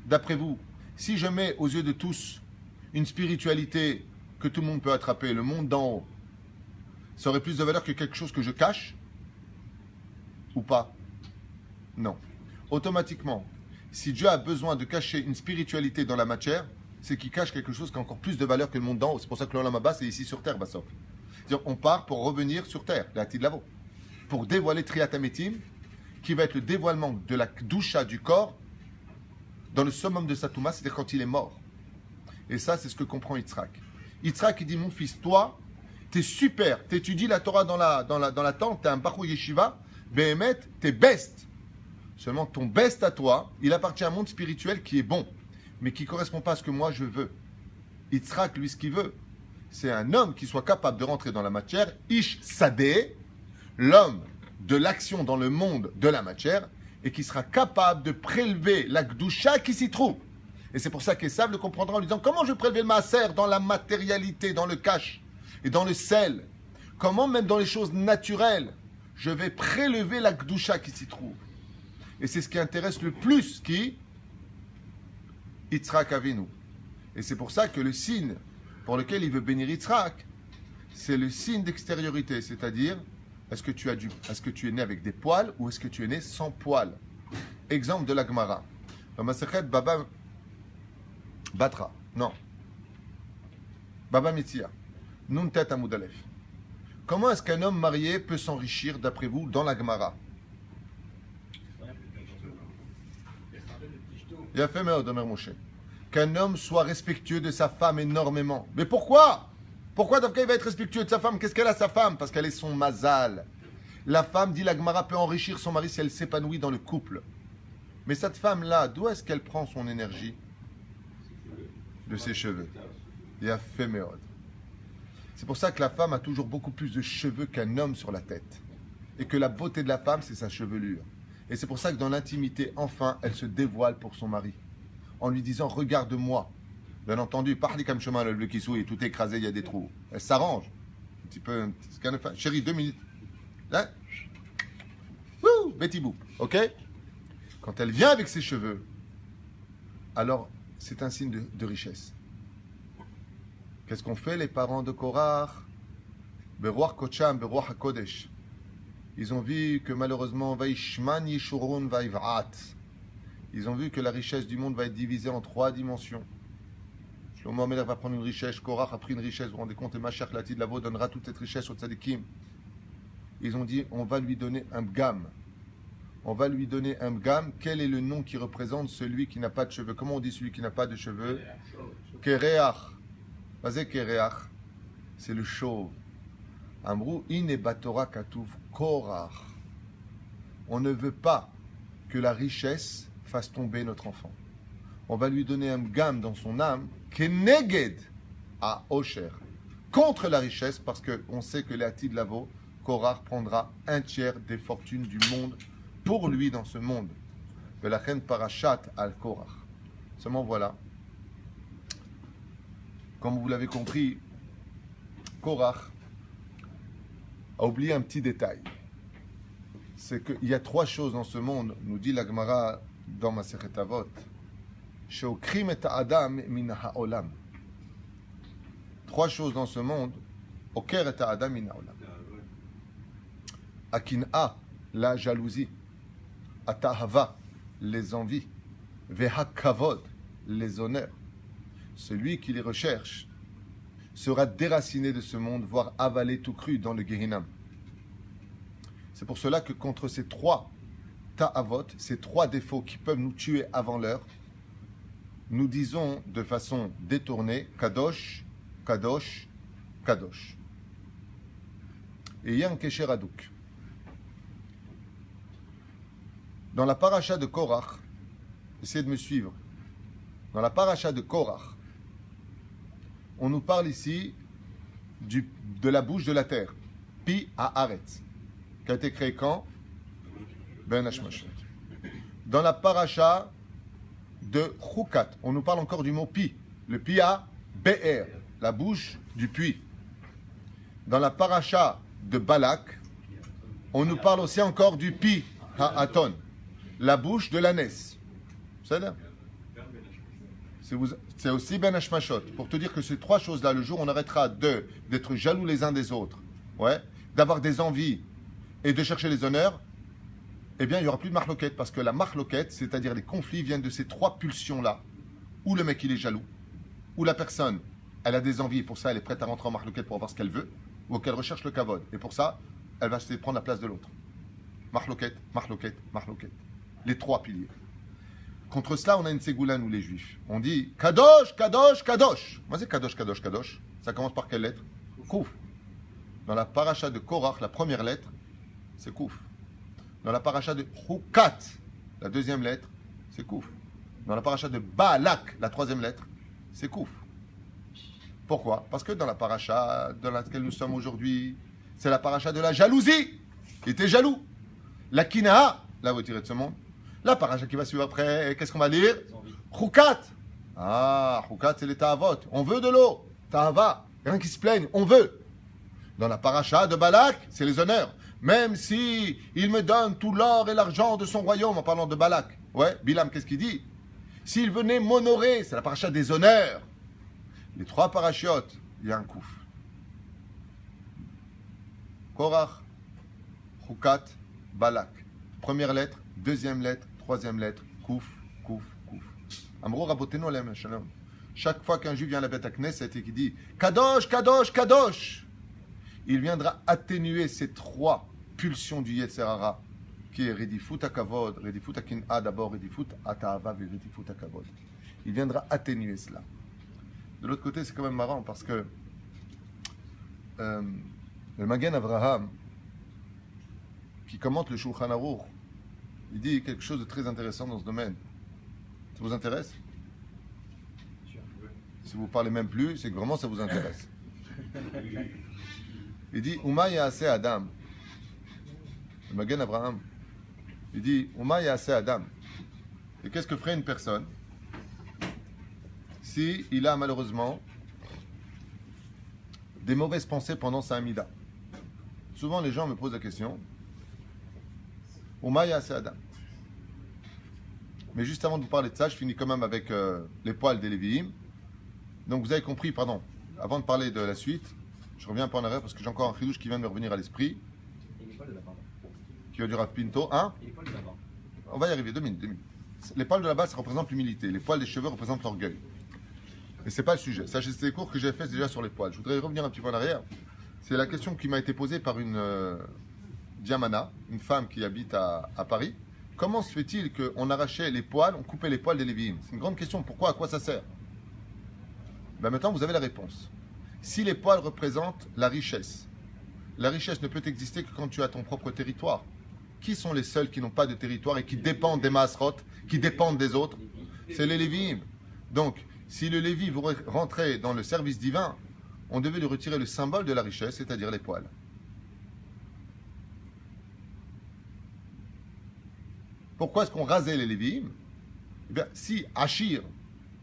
D'après vous, si je mets aux yeux de tous une spiritualité que tout le monde peut attraper, le monde d'en haut, ça aurait plus de valeur que quelque chose que je cache? Ou pas? Non. Automatiquement, si Dieu a besoin de cacher une spiritualité dans la matière, c'est qu'il cache quelque chose qui a encore plus de valeur que le monde d'en haut. C'est pour ça que l'Olam Haba, c'est ici sur terre, Bassof. C'est-à-dire, on part pour revenir sur terre, la Tid Lavo, pour dévoiler Triat Hametim, qui va être le dévoilement de la Kdusha du corps dans le summum de Satouma, c'est-à-dire quand il est mort. Et ça, c'est ce que comprend Yitzhak. Yitzhak, il dit, mon fils, toi, t'es super, t'étudies la Torah dans la tente, t'es un Bachou Yeshiva, Behemet, t'es best. Seulement, ton best à toi, il appartient à un monde spirituel qui est bon, mais qui ne correspond pas à ce que moi je veux. Yitzhak, lui, ce qu'il veut, c'est un homme qui soit capable de rentrer dans la matière, Ish Sadeh, l'homme de l'action dans le monde de la matière, et qui sera capable de prélever la Gdusha qui s'y trouve. Et c'est pour ça qu'Esav le comprendra en lui disant, comment je vais prélever le maaser dans la matérialité, dans le cash, et dans le sel? Comment, même dans les choses naturelles, je vais prélever la Gdusha qui s'y trouve? Et c'est ce qui intéresse le plus qui Yitzhak Avinu. Et c'est pour ça que le signe pour lequel il veut bénir Yitzhak, c'est le signe d'extériorité, c'est-à-dire, est-ce que tu es né avec des poils ou est-ce que tu es né sans poils? Exemple de la Gemara. Dans Masechet Baba Batra. Non. Baba Mitzia. Nun Tet Amud Aleph. Comment est-ce qu'un homme marié peut s'enrichir, d'après vous, dans la Gemara? Il a fait Omer Moshe. Qu'un homme soit respectueux de sa femme énormément. Mais pourquoi? Pourquoi Davka il va être respectueux de sa femme? Qu'est-ce qu'elle a sa femme? Parce qu'elle est son mazal. La femme, dit la Gemara, peut enrichir son mari si elle s'épanouit dans le couple. Mais cette femme-là, d'où est-ce qu'elle prend son énergie? De ses cheveux. Il a fait Méod. C'est pour ça que la femme a toujours beaucoup plus de cheveux qu'un homme sur la tête. Et que la beauté de la femme, c'est sa chevelure. Et c'est pour ça que dans l'intimité, enfin, elle se dévoile pour son mari. En lui disant, regarde-moi. Bien entendu, parli comme chemin, le bleu qui souille, tout est écrasé, il y a des trous. Elle s'arrange. Un petit peu, chérie, 2 minutes. Là. Wouh, Betty Boop. Ok? Quand elle vient avec ses cheveux, alors c'est un signe de richesse. Qu'est-ce qu'on fait, les parents de Korach? Beruach Kocham, Beruach HaKodesh. Ils ont vu que malheureusement, Vaishman Yishurun Vaivrat. Ils ont vu que la richesse du monde va être divisée en 3 dimensions. Shlomo Amelech va prendre une richesse, Korach a pris une richesse, vous vous rendez compte, et Mashiach Latid Lavo donnera toute cette richesse au tzadikim. Ils ont dit, on va lui donner un bgam. On va lui donner un bgam. Quel est le nom qui représente celui qui n'a pas de cheveux? Comment on dit celui qui n'a pas de cheveux? Kereach. Vas-y, Kereach. C'est le chauve. Amrou, ine batora katuv Korach. On ne veut pas que la richesse fasse tomber notre enfant. On va lui donner un bgam dans son âme, keneged à Osher, contre la richesse, parce qu'on sait que l'Atid Lavo, Korach prendra 1/3 des fortunes du monde pour lui dans ce monde. Velachen parashat al Korach. Seulement voilà, comme vous l'avez compris, Korach a oublié un petit détail. C'est qu'il y a 3 choses dans ce monde, nous dit la Gemara dans Masechet Avot. Sheokrim et Adam min ha'olam. 3 choses dans ce monde. Oker et Adam min ha'olam. Akin'a, la jalousie. Atahava, les envies. Vehakavod, les honneurs. Celui qui les recherche sera déraciné de ce monde, voire avalé tout cru dans le Gehinam. C'est pour cela que contre ces 3 ta'avot, ces 3 défauts qui peuvent nous tuer avant l'heure, nous disons de façon détournée Kadosh, Kadosh, Kadosh. Et il y a un Kesher Hadouk. Dans la paracha de Korach, essayez de me suivre. Dans la paracha de Korach, on nous parle ici de la bouche de la terre, Pi Haaretz, qui a été créé quand? Ben Hashmashot. Dans la paracha de Chukat, on nous parle encore du mot Pi, le Pi à Be'er, la bouche du puits. Dans la paracha de Balak, on nous parle aussi encore du Pi Ha'aton, la bouche de l'ânesse. C'est là. C'est aussi Ben Hashmashot. Pour te dire que ces 3 choses-là, le jour où on arrêtera d'être jaloux les uns des autres, ouais, d'avoir des envies et de chercher les honneurs, eh bien, il n'y aura plus de marloquette. Parce que la marloquette, c'est-à-dire les conflits, viennent de ces 3 pulsions-là. Où le mec, il est jaloux. Où la personne, elle a des envies. Et pour ça, elle est prête à rentrer en marloquette pour avoir ce qu'elle veut. Ou qu'elle recherche le kavod. Et pour ça, elle va se prendre la place de l'autre. Marloquette, marloquette, marloquette. Les 3 piliers. Contre cela, on a une ségoula, nous les juifs. On dit Kadosh, Kadosh, Kadosh. Moi, c'est Kadosh, Kadosh, Kadosh. Ça commence par quelle lettre? Kouf. Dans la paracha de Korach, la première lettre, c'est Kouf. Dans la paracha de Chukat, la deuxième lettre, c'est Kouf. Dans la paracha de Balak, la troisième lettre, c'est Kouf. Pourquoi? Parce que dans la paracha dans laquelle nous sommes aujourd'hui, c'est la paracha de la jalousie. Il était jaloux. La kinaha, la retirée de ce monde. La paracha qui va suivre après, qu'est-ce qu'on va lire? Chukat. Ah, Chukat, c'est les ta'avot. On veut de l'eau. Ta'ava. Rien qui se plaigne, on veut. Dans la paracha de Balak, c'est les honneurs. Même si il me donne tout l'or et l'argent de son royaume, en parlant de Balak. Ouais, Bilam, qu'est-ce qu'il dit? S'il venait m'honorer, c'est la paracha des honneurs. Les 3 parachiotes, il y a un kouf. Korach, Chukat, Balak. Première lettre, deuxième lettre, troisième lettre, kouf, kouf, kouf. Amro rabotenu alem shalom. Chaque fois qu'un juif vient à la bête à Knesset et qui dit Kadosh, Kadosh, Kadosh, il viendra atténuer ces 3 pulsions du Yetzer Hara, qui est Redifut HaKavod, Redifut HaKin'a d'abord, Redifut HaTa'ava et Redifut HaKavod. Il viendra atténuer cela. De l'autre côté, c'est quand même marrant parce que le Magen Avraham, qui commente le Shulchan Aruch, il dit quelque chose de très intéressant dans ce domaine. Ça vous intéresse? Si vous ne parlez même plus, c'est que vraiment ça vous intéresse. Il dit Uma Yaase Adam. Le Magen Avraham. Il dit Uma Yaase Adam. Et qu'est-ce que ferait une personne si il a malheureusement des mauvaises pensées pendant sa Hamida. Souvent, les gens me posent la question Umaya c'est Adam. Mais juste avant de vous parler de ça, je finis quand même avec les poils des Lévi'im. Donc vous avez compris, pardon, avant de parler de la suite, je reviens un peu en arrière parce que j'ai encore un chidouche qui vient de me revenir à l'esprit. Et les poils de là-bas. Qui va du Rav Pinto. Hein? Et les poils de là-bas. On va y arriver, 2 minutes. Les poils de la base, ça représente l'humilité. Les poils des cheveux représentent l'orgueil. Mais c'est pas le sujet. Ça, c'est des cours que j'ai fait déjà sur les poils. Je voudrais revenir un petit peu en arrière. C'est la question qui m'a été posée par une Diamana, une femme qui habite à Paris. Comment se fait-il qu'on arrachait les poils, on coupait les poils des Lévi'im? C'est une grande question. Pourquoi? À quoi ça sert? Ben maintenant, vous avez la réponse. Si les poils représentent la richesse ne peut exister que quand tu as ton propre territoire. Qui sont les seuls qui n'ont pas de territoire et qui dépendent des Maasrot, qui dépendent des autres? C'est les Lévi'im. Donc, si le Lévi voulait rentrer dans le service divin, on devait lui retirer le symbole de la richesse, c'est-à-dire les poils. Pourquoi est-ce qu'on rasait les Lévi'im? Eh bien, si Achir,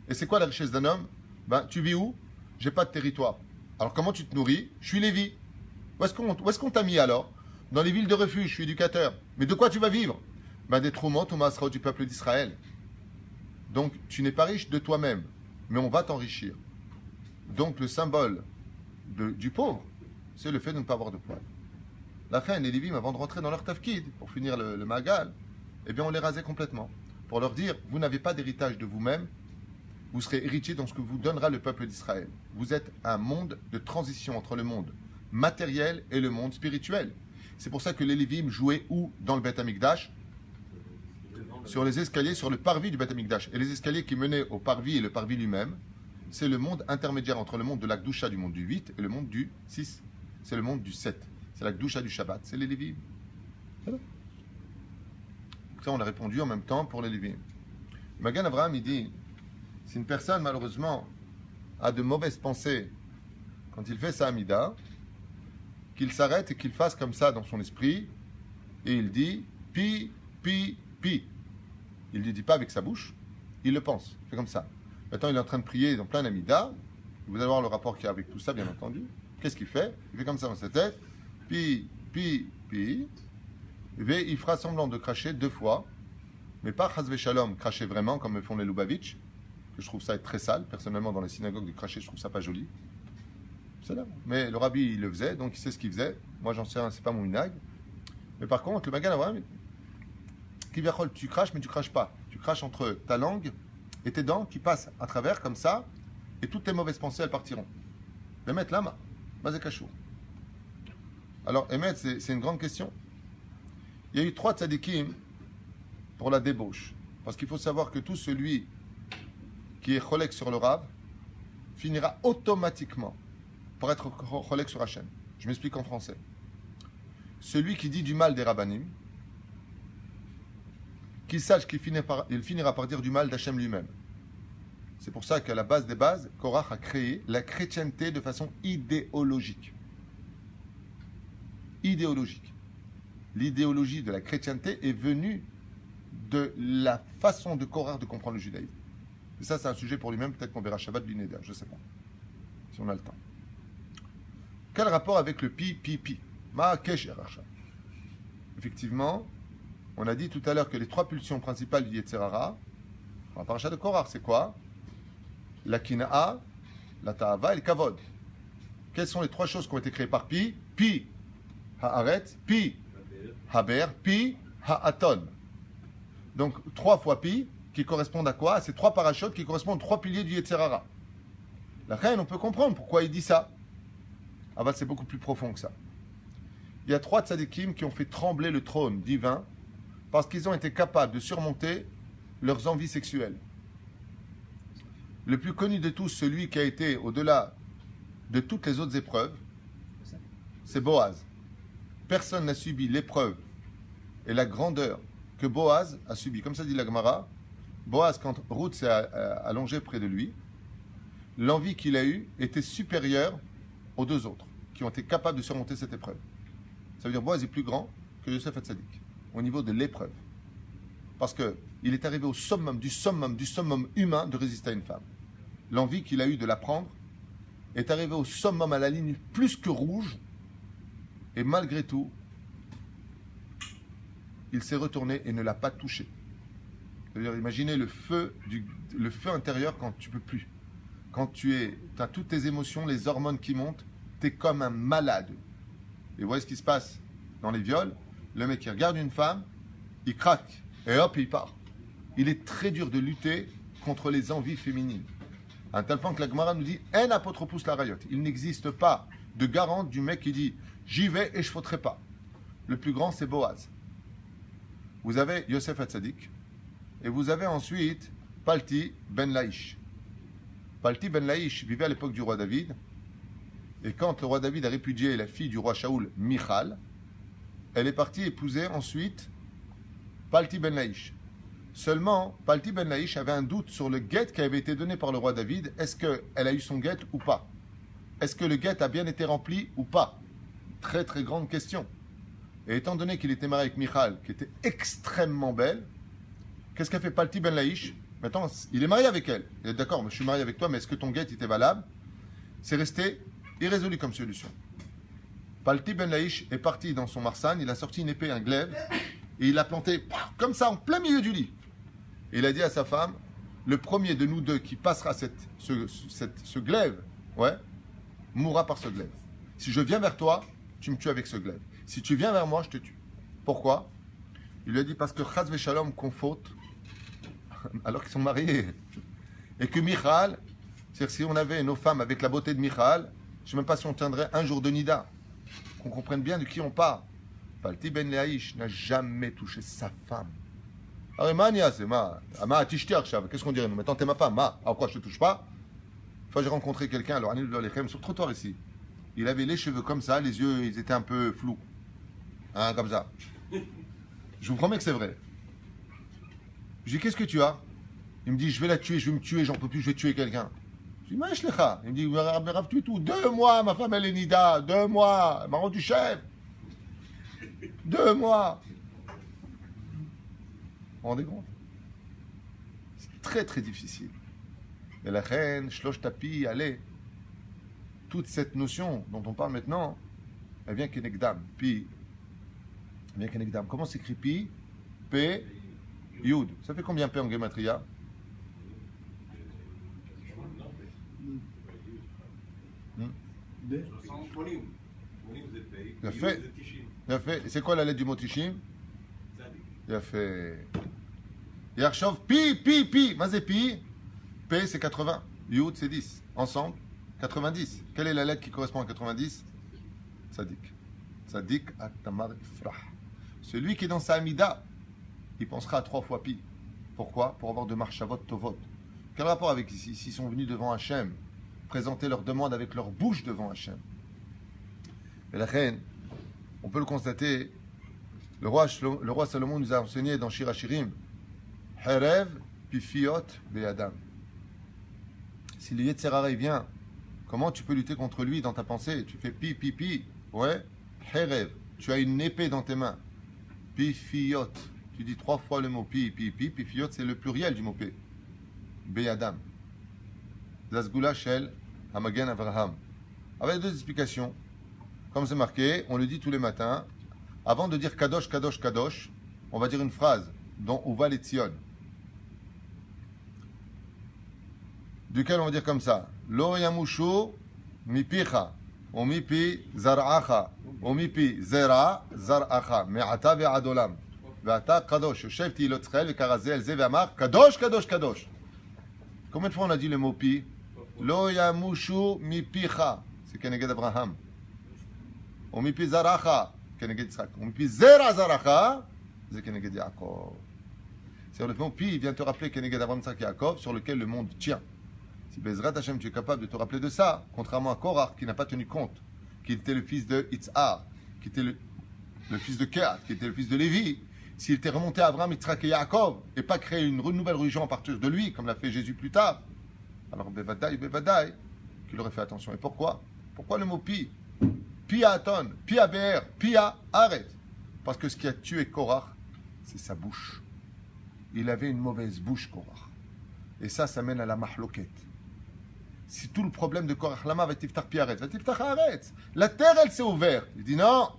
et c'est quoi la richesse d'un homme? Ben, tu vis où? J'ai pas de territoire. Alors comment tu te nourris? Je suis Lévi. Où est-ce qu'on t'a mis alors? Dans les villes de refuge, je suis éducateur. Mais de quoi tu vas vivre? Ben, des troumot ou masra du peuple d'Israël. Donc, tu n'es pas riche de toi-même, mais on va t'enrichir. Donc, le symbole du pauvre, c'est le fait de ne pas avoir de poils. La fin, les Lévim, avant de rentrer dans leur tafkid, pour finir le magal, eh bien, on les rasait complètement. Pour leur dire, vous n'avez pas d'héritage de vous-même, vous serez héritier dans ce que vous donnera le peuple d'Israël. Vous êtes un monde de transition entre le monde matériel et le monde spirituel. C'est pour ça que les Lévim jouaient où dans le Beth Amikdash? Sur les escaliers, sur le parvis du Beth Amikdash. Et les escaliers qui menaient au parvis et le parvis lui-même, c'est le monde intermédiaire entre le monde de la Gdusha du monde du 8 et le monde du 6. C'est le monde du 7. C'est la Gdusha du Shabbat. C'est les Lévim. Voilà. Ça, on a répondu en même temps pour les Lévim. Magan Abraham, il dit, si une personne, malheureusement, a de mauvaises pensées quand il fait sa Hamida, qu'il s'arrête et qu'il fasse comme ça dans son esprit, et il dit pi, pi, pi. Il ne le dit pas avec sa bouche, il le pense. C'est comme ça. Maintenant, il est en train de prier dans plein d'Amida. Vous allez voir le rapport qu'il y a avec tout ça, bien entendu. Qu'est-ce qu'il fait? Il fait comme ça dans sa tête. Pi, pi, pi. Et il fera semblant de cracher 2 fois, mais pas chasvé shalom, cracher vraiment comme le font les Lubavitch, que je trouve ça être très sale. Personnellement, dans les synagogues, de cracher, je trouve ça pas joli. C'est là. Mais le rabbi, il le faisait, donc il sait ce qu'il faisait. Moi, j'en sais rien, c'est pas mon minag. Mais par contre, le Magan Avraham, tu craches, mais tu craches pas. Tu craches entre ta langue et tes dents qui passent à travers comme ça, et toutes tes mauvaises pensées, elles partiront. Emet lama, mazekashur. Alors, Emet, c'est une grande question. Il y a eu 3 tzadikim pour la débauche. Parce qu'il faut savoir que tout celui qui est cholek sur le Rav finira automatiquement pour être cholek sur Hachem. Je m'explique en français. Celui qui dit du mal des rabbanim, qu'il sache qu'il finira par dire du mal d'Hachem lui-même. C'est pour ça qu'à la base des bases, Korach a créé la chrétienté de façon idéologique. Idéologique. L'idéologie de la chrétienté est venue de la façon de Korach de comprendre le judaïsme. Et ça, c'est un sujet pour lui-même. Peut-être qu'on verra Shabbat Bineder, je ne sais pas. Si on a le temps. Quel rapport avec le pi, pi, pi? Ma'akesh Eracha. Effectivement, on a dit tout à l'heure que les 3 pulsions principales du Yetzer Hara, dans la paracha de Korach, c'est quoi? La kina'a, la ta'ava et le kavod. Quelles sont les 3 choses qui ont été créées par pi? Pi, ha'aret, pi, haber, pi, ha'aton. Donc 3 fois pi, qui correspondent à quoi? À ces 3 parachutes qui correspondent aux 3 piliers du Yetzer Hara. La reine, on peut comprendre pourquoi il dit ça. Ah bah c'est beaucoup plus profond que ça. Il y a 3 tzadikim qui ont fait trembler le trône divin parce qu'ils ont été capables de surmonter leurs envies sexuelles. Le plus connu de tous, celui qui a été au-delà de toutes les autres épreuves, c'est Boaz. Personne n'a subi l'épreuve et la grandeur que Boaz a subi. Comme ça dit la Gemara, Boaz, quand Ruth s'est allongée près de lui, l'envie qu'il a eue était supérieure aux 2 autres qui ont été capables de surmonter cette épreuve. Ça veut dire Boaz est plus grand que Yosef Hatzadik au niveau de l'épreuve. Parce qu'il est arrivé au summum du summum humain de résister à une femme. l'envie qu'il a eue de la prendre, est arrivé au summum à la ligne plus que rouge, et malgré tout, il s'est retourné et ne l'a pas touché. C'est-à-dire, imaginez le feu intérieur quand tu peux plus. Quand tu as toutes tes émotions, les hormones qui montent, tu es comme un malade. Et vous voyez ce qui se passe dans les viols. Le mec qui regarde une femme, il craque, et hop, il part. Il est très dur de lutter contre les envies féminines. À un tel point que la Gemara nous dit « En apotropous la rayot ». Il n'existe pas de garante du mec qui dit « J'y vais et je ne fauterai pas ». Le plus grand, c'est Boaz. Vous avez Yosef Hatzadik, et vous avez ensuite Palti ben Laïch. Palti ben Laïch vivait à l'époque du roi David, et quand le roi David a répudié la fille du roi Shaoul, Michal, elle est partie épouser ensuite Palti ben Laïch. Seulement, Palti ben Laïch avait un doute sur le guet qui avait été donné par le roi David. Est-ce qu'elle a eu son guet ou pas? Est-ce que le guet a bien été rempli ou pas? Très très grande question. Et étant donné qu'il était marié avec Michal, qui était extrêmement belle, qu'est-ce qu'a fait Palti ben Laïch? Maintenant, il est marié avec elle. Il est d'accord, je suis marié avec toi, mais est-ce que ton guet était valable? C'est resté irrésolu comme solution. Palti ben Laïch est parti dans son marsan, il a sorti une épée, un glaive, et il l'a planté comme ça en plein milieu du lit. Et il a dit à sa femme, le premier de nous deux qui passera ce glaive, mourra par ce glaive. Si je viens vers toi, tu me tues avec ce glaive. Si tu viens vers moi, je te tue. Pourquoi? Il lui a dit parce que Chaz Veshalom qu'on faute alors qu'ils sont mariés. Et que Michal, c'est-à-dire si on avait nos femmes avec la beauté de Michal, je ne sais même pas si on tiendrait un jour de Nida. Qu'on comprenne bien de qui on parle. Palti ben Laïch n'a jamais touché sa femme. Arimania, c'est qu'est-ce qu'on dirait nous? Maintenant, t'es ma femme. Quoi, je te touche pas? Une fois, j'ai rencontré quelqu'un, alors Anil Lechem, sur le trottoir ici. Il avait les cheveux comme ça, les yeux, ils étaient un peu flous. Comme ça. Je vous promets que c'est vrai. Je dis, qu'est-ce que tu as? Il me dit, je vais la tuer, je vais me tuer, j'en peux plus, je vais tuer quelqu'un. Je dis, mais Shlecha. Il me dit, Rav, tu tout. 2 mois, ma femme, elle est Nida. 2 mois. Elle m'a rendu chef. 2 mois. Vous vous rendez compte? C'est très, très difficile. Et la reine, Shlosh Tapi, allez. Toute cette notion dont on parle maintenant, elle vient qu'Enegdam. Pi. Elle vient qu'Enegdam. Comment s'écrit Pi? P. Yud. Ça fait combien P en Gematria? Il a fait. Et c'est quoi la lettre du mot Tishim? Il a fait. Yarshov, pi. Mazé pi. P c'est 80. Yud c'est 10. Ensemble, 90. Quelle est la lettre qui correspond à 90? Tzadik. Tzadik at-tamar ifrah. Celui qui est dans sa amida, il pensera à 3 fois pi. Pourquoi? Pour avoir de marchavot tovot. Quel rapport avec ici? S'ils sont venus devant Hachem, présenter leurs demandes avec leur bouche devant Hachem. Et la reine, on peut le constater, le roi Salomon nous a enseigné dans Shir HaShirim, Herev pifiot be'adam. Si le Yetzer Hara vient, comment tu peux lutter contre lui dans ta pensée? Tu fais pi. Ouais, Herev. Tu as une épée dans tes mains. Pifiot. Tu dis 3 fois le mot pi. Pifiot, c'est le pluriel du mot P. Be'adam. Zasgula Shel Hamagen Avraham. Avec 2 explications. Comme c'est marqué, on le dit tous les matins. Avant de dire Kadosh, Kadosh, Kadosh, on va dire une phrase dont Uva Letzion. Duquel on va dire comme ça. Lo yamushu mipicha, o mipi zar'acha, o mipi zera zar'acha, me'ata ve'adolam. Ve'ata kadosh, yoshev ti'ilotchel ve'karazel ze ve'amar, Kadosh, Kadosh, Kadosh. Combien de fois on a dit le mot pi? Lo yamushu mipicha, c'est Keneged Abraham. O mipi zaracha, Keneged Yitzhak. O mipi zera zaracha, c'est Keneged Yaakov. C'est le mot pi vient te rappeler Keneged Abraham, Yitzhak, Yaakov, sur lequel le monde tient. Si Bezrat Hashem, tu es capable de te rappeler de ça, contrairement à Korach, qui n'a pas tenu compte, qui était le fils de Itzhar, qui était le fils de Kehat, qui était le fils de Lévi, s'il était remonté à Abraham, Yitzhak et Yaakov, et pas créé une nouvelle religion à partir de lui, comme l'a fait Jésus plus tard, alors Bevadaï, qu'il aurait fait attention. Et pourquoi? Pourquoi le mot pi? Pi à Aton, pi à Be'er, pi à Aret. Parce que ce qui a tué Korach, c'est sa bouche. Il avait une mauvaise bouche, Korach. Et ça mène à la mahloket. Si tout le problème de Korach Lama va tiftar pi arrête, va tiftar arrête. La terre, elle s'est ouverte. Il dit non.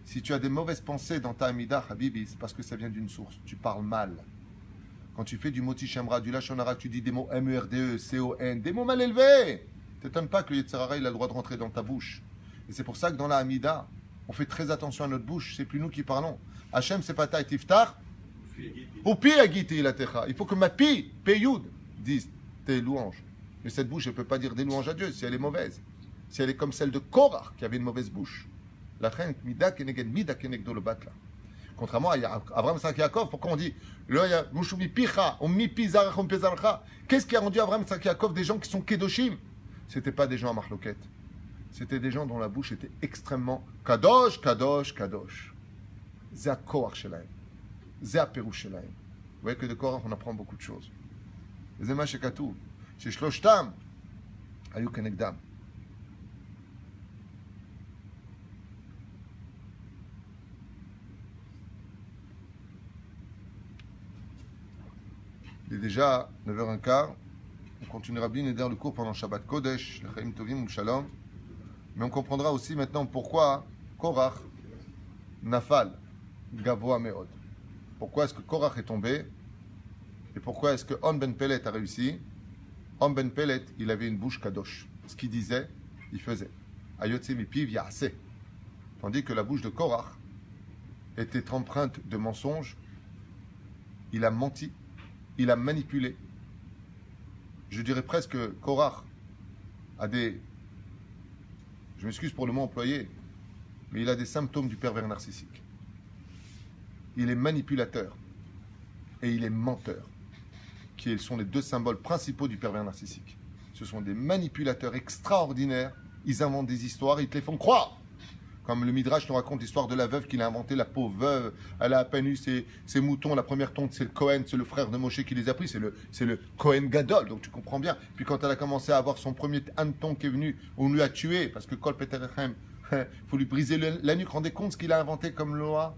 Si tu as des mauvaises pensées dans ta Amida, Habibi, c'est parce que ça vient d'une source. Tu parles mal. Quand tu fais du moti shemra, du lachonara, tu dis des mots M-E-R-D-E, C-O-N, des mots mal élevés. T'étonnes pas que le Yetzirara, il a le droit de rentrer dans ta bouche. Et c'est pour ça que dans la Amida, on fait très attention à notre bouche. C'est plus nous qui parlons. Hachem, c'est pas ta tiftar. Ou pi agiti ilatecha. Il faut que ma pi, peyoud, dise tes louanges. Mais cette bouche, elle ne peut pas dire des louanges à Dieu si elle est mauvaise. Si elle est comme celle de Korach, qui avait une mauvaise bouche. La reine, mida keneged mida kenegdo le batla. Contrairement à Abraham Yitzhak Yaakov, pourquoi on dit qu'est-ce qui a rendu Abraham Yitzhak Yaakov des gens qui sont kedoshim? C'était pas des gens à marloquette. C'était des gens dont la bouche était extrêmement kadosh, kadosh, kadosh. Zé Korach shelaim. Zé Perouch shelaim. Vous voyez que de Korach, on apprend beaucoup de choses. Zé ma shekatu. ששלושתם היו כנגדם. Il est déjà 9h15. On continuera bien et le cours pendant Shabbat Kodesh, le Chaim Tovim ou Shalom. Mais on comprendra aussi maintenant pourquoi Korach Nafal Gavoa Meod. Pourquoi est-ce que Korach est tombé et pourquoi est-ce que On Ben Pelet a réussi. Om Ben Pelet, il avait une bouche kadosh. Ce qu'il disait, il faisait. Ayotse mipiv ya'aseh. Tandis que la bouche de Korach était empreinte de mensonges. Il a menti. Il a manipulé. Je dirais presque que Korach a des... Je m'excuse pour le mot employé, mais il a des symptômes du pervers narcissique. Il est manipulateur et il est menteur, qui sont les deux symboles principaux du pervers narcissique. Ce sont des manipulateurs extraordinaires. Ils inventent des histoires, ils te les font croire. Comme le Midrash nous raconte l'histoire de la veuve qu'il a inventée, la pauvre veuve. Elle a à peine eu ses moutons. La première tonte, c'est le Cohen, c'est le frère de Moshe qui les a pris. C'est le Cohen Gadol, donc tu comprends bien. Puis quand elle a commencé à avoir son premier hanneton qui est venu, on lui a tué, parce que Kol Peterechem, il faut lui briser la nuque. Rendez compte ce qu'il a inventé comme loi.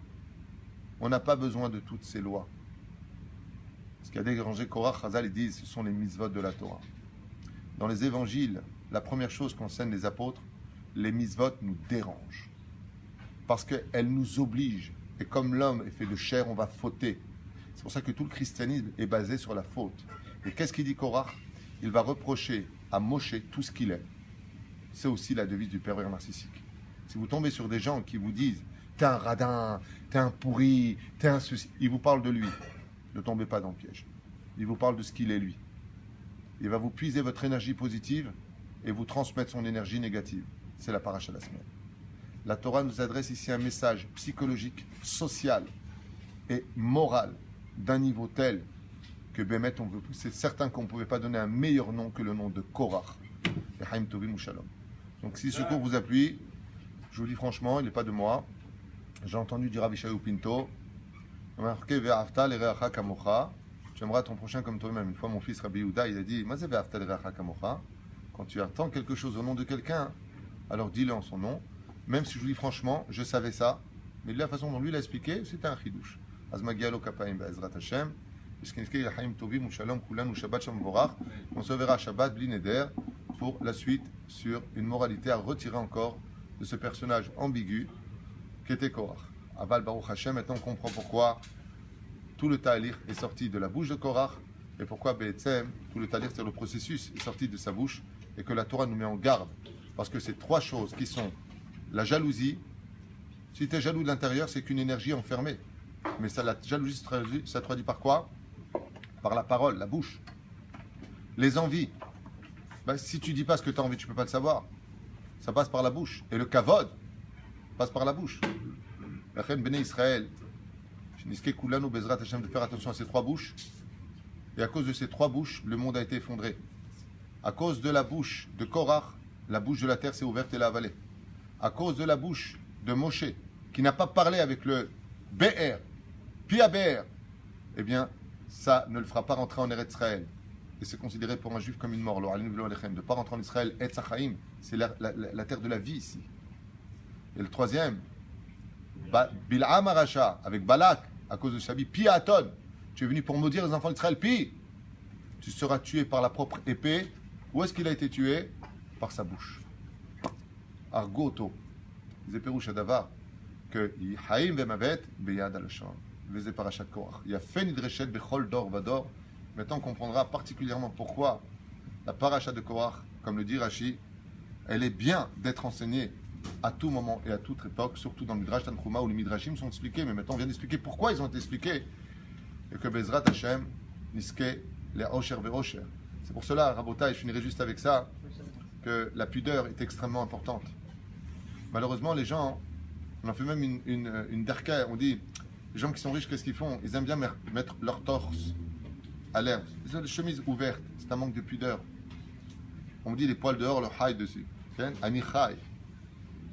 On n'a pas besoin de toutes ces lois. Ce qui a dérangé Korach, Chazal, ils disent, ce sont les mitzvot de la Torah. Dans les évangiles, la première chose qu'enseignent les apôtres, les mitzvot nous dérangent. Parce qu'elles nous obligent. Et comme l'homme est fait de chair, on va fauter. C'est pour ça que tout le christianisme est basé sur la faute. Et qu'est-ce qu'il dit Korach? Il va reprocher à Moshe tout ce qu'il est. C'est aussi la devise du pervers narcissique. Si vous tombez sur des gens qui vous disent « T'es un radin, t'es un pourri, t'es un ceci », ils vous parlent de lui. Ne tombez pas dans le piège. Il vous parle de ce qu'il est lui. Il va vous puiser votre énergie positive et vous transmettre son énergie négative. C'est la paracha de la semaine. La Torah nous adresse ici un message psychologique, social et moral d'un niveau tel que Bémet, c'est certain qu'on ne pouvait pas donner un meilleur nom que le nom de Korach. Chaim Tovim ou Shalom. Donc si ce cours vous appuie, je vous dis franchement, il n'est pas de moi. J'ai entendu dire Avishayu Pinto, marqué Ve'afta l'ereacha kamocha. Tu aimeras ton prochain comme toi-même. Une fois, mon fils Rabbi Yehuda, il a dit Mazé Ve'afta l'ereacha kamocha. Quand tu entends quelque chose au nom de quelqu'un, alors dis-le en son nom. Même si je vous dis franchement, je savais ça, mais de la façon dont lui l'a expliqué, c'était un chidouche. Azmagialo kapaim be'ezrat Hashem. On se verra Shabbat bli neder pour la suite sur une moralité à retirer encore de ce personnage ambigu qui était Korach. Aval Baruch Hashem, maintenant on comprend pourquoi tout le talir est sorti de la bouche de Korach et pourquoi Be'etzem, tout le talir, c'est le processus, est sorti de sa bouche et que la Torah nous met en garde. Parce que c'est trois choses qui sont la jalousie. Si tu es jaloux de l'intérieur, c'est qu'une énergie enfermée. Mais ça, la jalousie, ça traduit par quoi? Par la parole, la bouche. Les envies. Ben, si tu dis pas ce que tu as envie, tu peux pas le savoir. Ça passe par la bouche. Et le kavod passe par la bouche. La reine Béné Israël, de faire attention à ces trois bouches. Et à cause de ces trois bouches, le monde a été effondré. À cause de la bouche de Korach, la bouche de la terre s'est ouverte et l'a avalée. À cause de la bouche de Moshe, qui n'a pas parlé avec le Be'er, Pia Be'er, eh bien, ça ne le fera pas rentrer en Eretz Israël. Et c'est considéré pour un juif comme une mort. De ne pas rentrer en Israël, Etz Hachaim, c'est la terre de la vie ici. Et le troisième, Bil'am Arasha, avec Balak, à cause de Shabi, Pia Aton, tu es venu pour maudire les enfants d'Israël, Pi, tu seras tué par la propre épée Où est-ce qu'il a été tué? Par sa bouche. Argoto. Zeperush Adavar. Que Haïm Vemavet Beyad Alashon. Veze Parashat Korach. Il y a fait Nidreshet Bechol Dor Vador. Maintenant, on comprendra particulièrement pourquoi la Parashat de Korach, comme le dit Rashi, elle est bien d'être enseignée à tout moment et à toute époque, surtout dans le Midrash Tanchuma où les Midrashim sont expliqués. Mais maintenant, on vient d'expliquer pourquoi ils ont été expliqués. Et que Bezrat Hashem, Niske, les Osher Ve'osher. C'est pour cela, Rabotai, je finirai juste avec ça, que la pudeur est extrêmement importante. Malheureusement, les gens, on en fait même une derka, on dit, les gens qui sont riches, qu'est-ce qu'ils font? Ils aiment bien mettre leur torse à l'air. Ils ont des chemises ouvertes, c'est un manque de pudeur. On me dit les poils dehors, le haï dessus. Ami haï.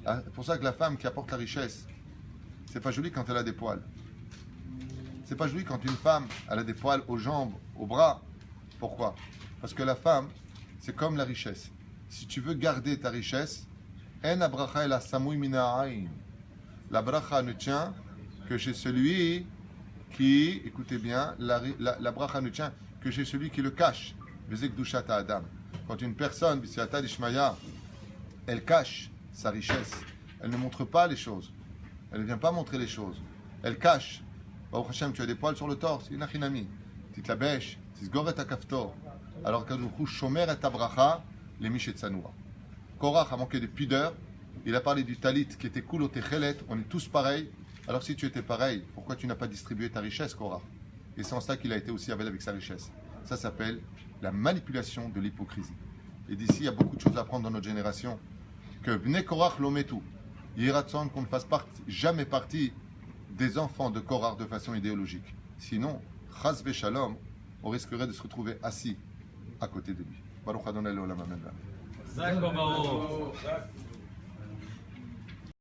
C'est pour ça que la femme qui apporte la richesse, c'est pas joli quand elle a des poils. C'est pas joli quand une femme, elle a des poils aux jambes, aux bras. Pourquoi? Parce que la femme, c'est comme la richesse. Si tu veux garder ta richesse, en abracha el asamui mina aïn. La bracha ne tient que chez celui qui, écoutez bien, la bracha ne tient que chez celui qui le cache. Vezek dushat adam. Quand une personne, b'siata d'ishmaya, elle cache sa richesse, elle ne montre pas les choses. Elle ne vient pas montrer les choses. Elle cache. Baruch Hashem, tu as des poils sur le torse, inachinami. Titlabèche, tisgoret akaftor. Alors que du shomer et abracha, les michet sanoua. Korach a manqué de pudeur. Il a parlé du talit qui était cool au techelet. On est tous pareils. Alors si tu étais pareil, pourquoi tu n'as pas distribué ta richesse, Korach? Et c'est en ça qu'il a été aussi avec sa richesse. Ça s'appelle la manipulation de l'hypocrisie. Et d'ici, il y a beaucoup de choses à apprendre dans notre génération. Que Bnei Korach l'ometu. Yiratson qu'on ne fasse jamais partie des enfants de Korach de façon idéologique. Sinon, Chas Shalom, on risquerait de se retrouver assis à côté de lui. Baruch Adonai Leolam Amen.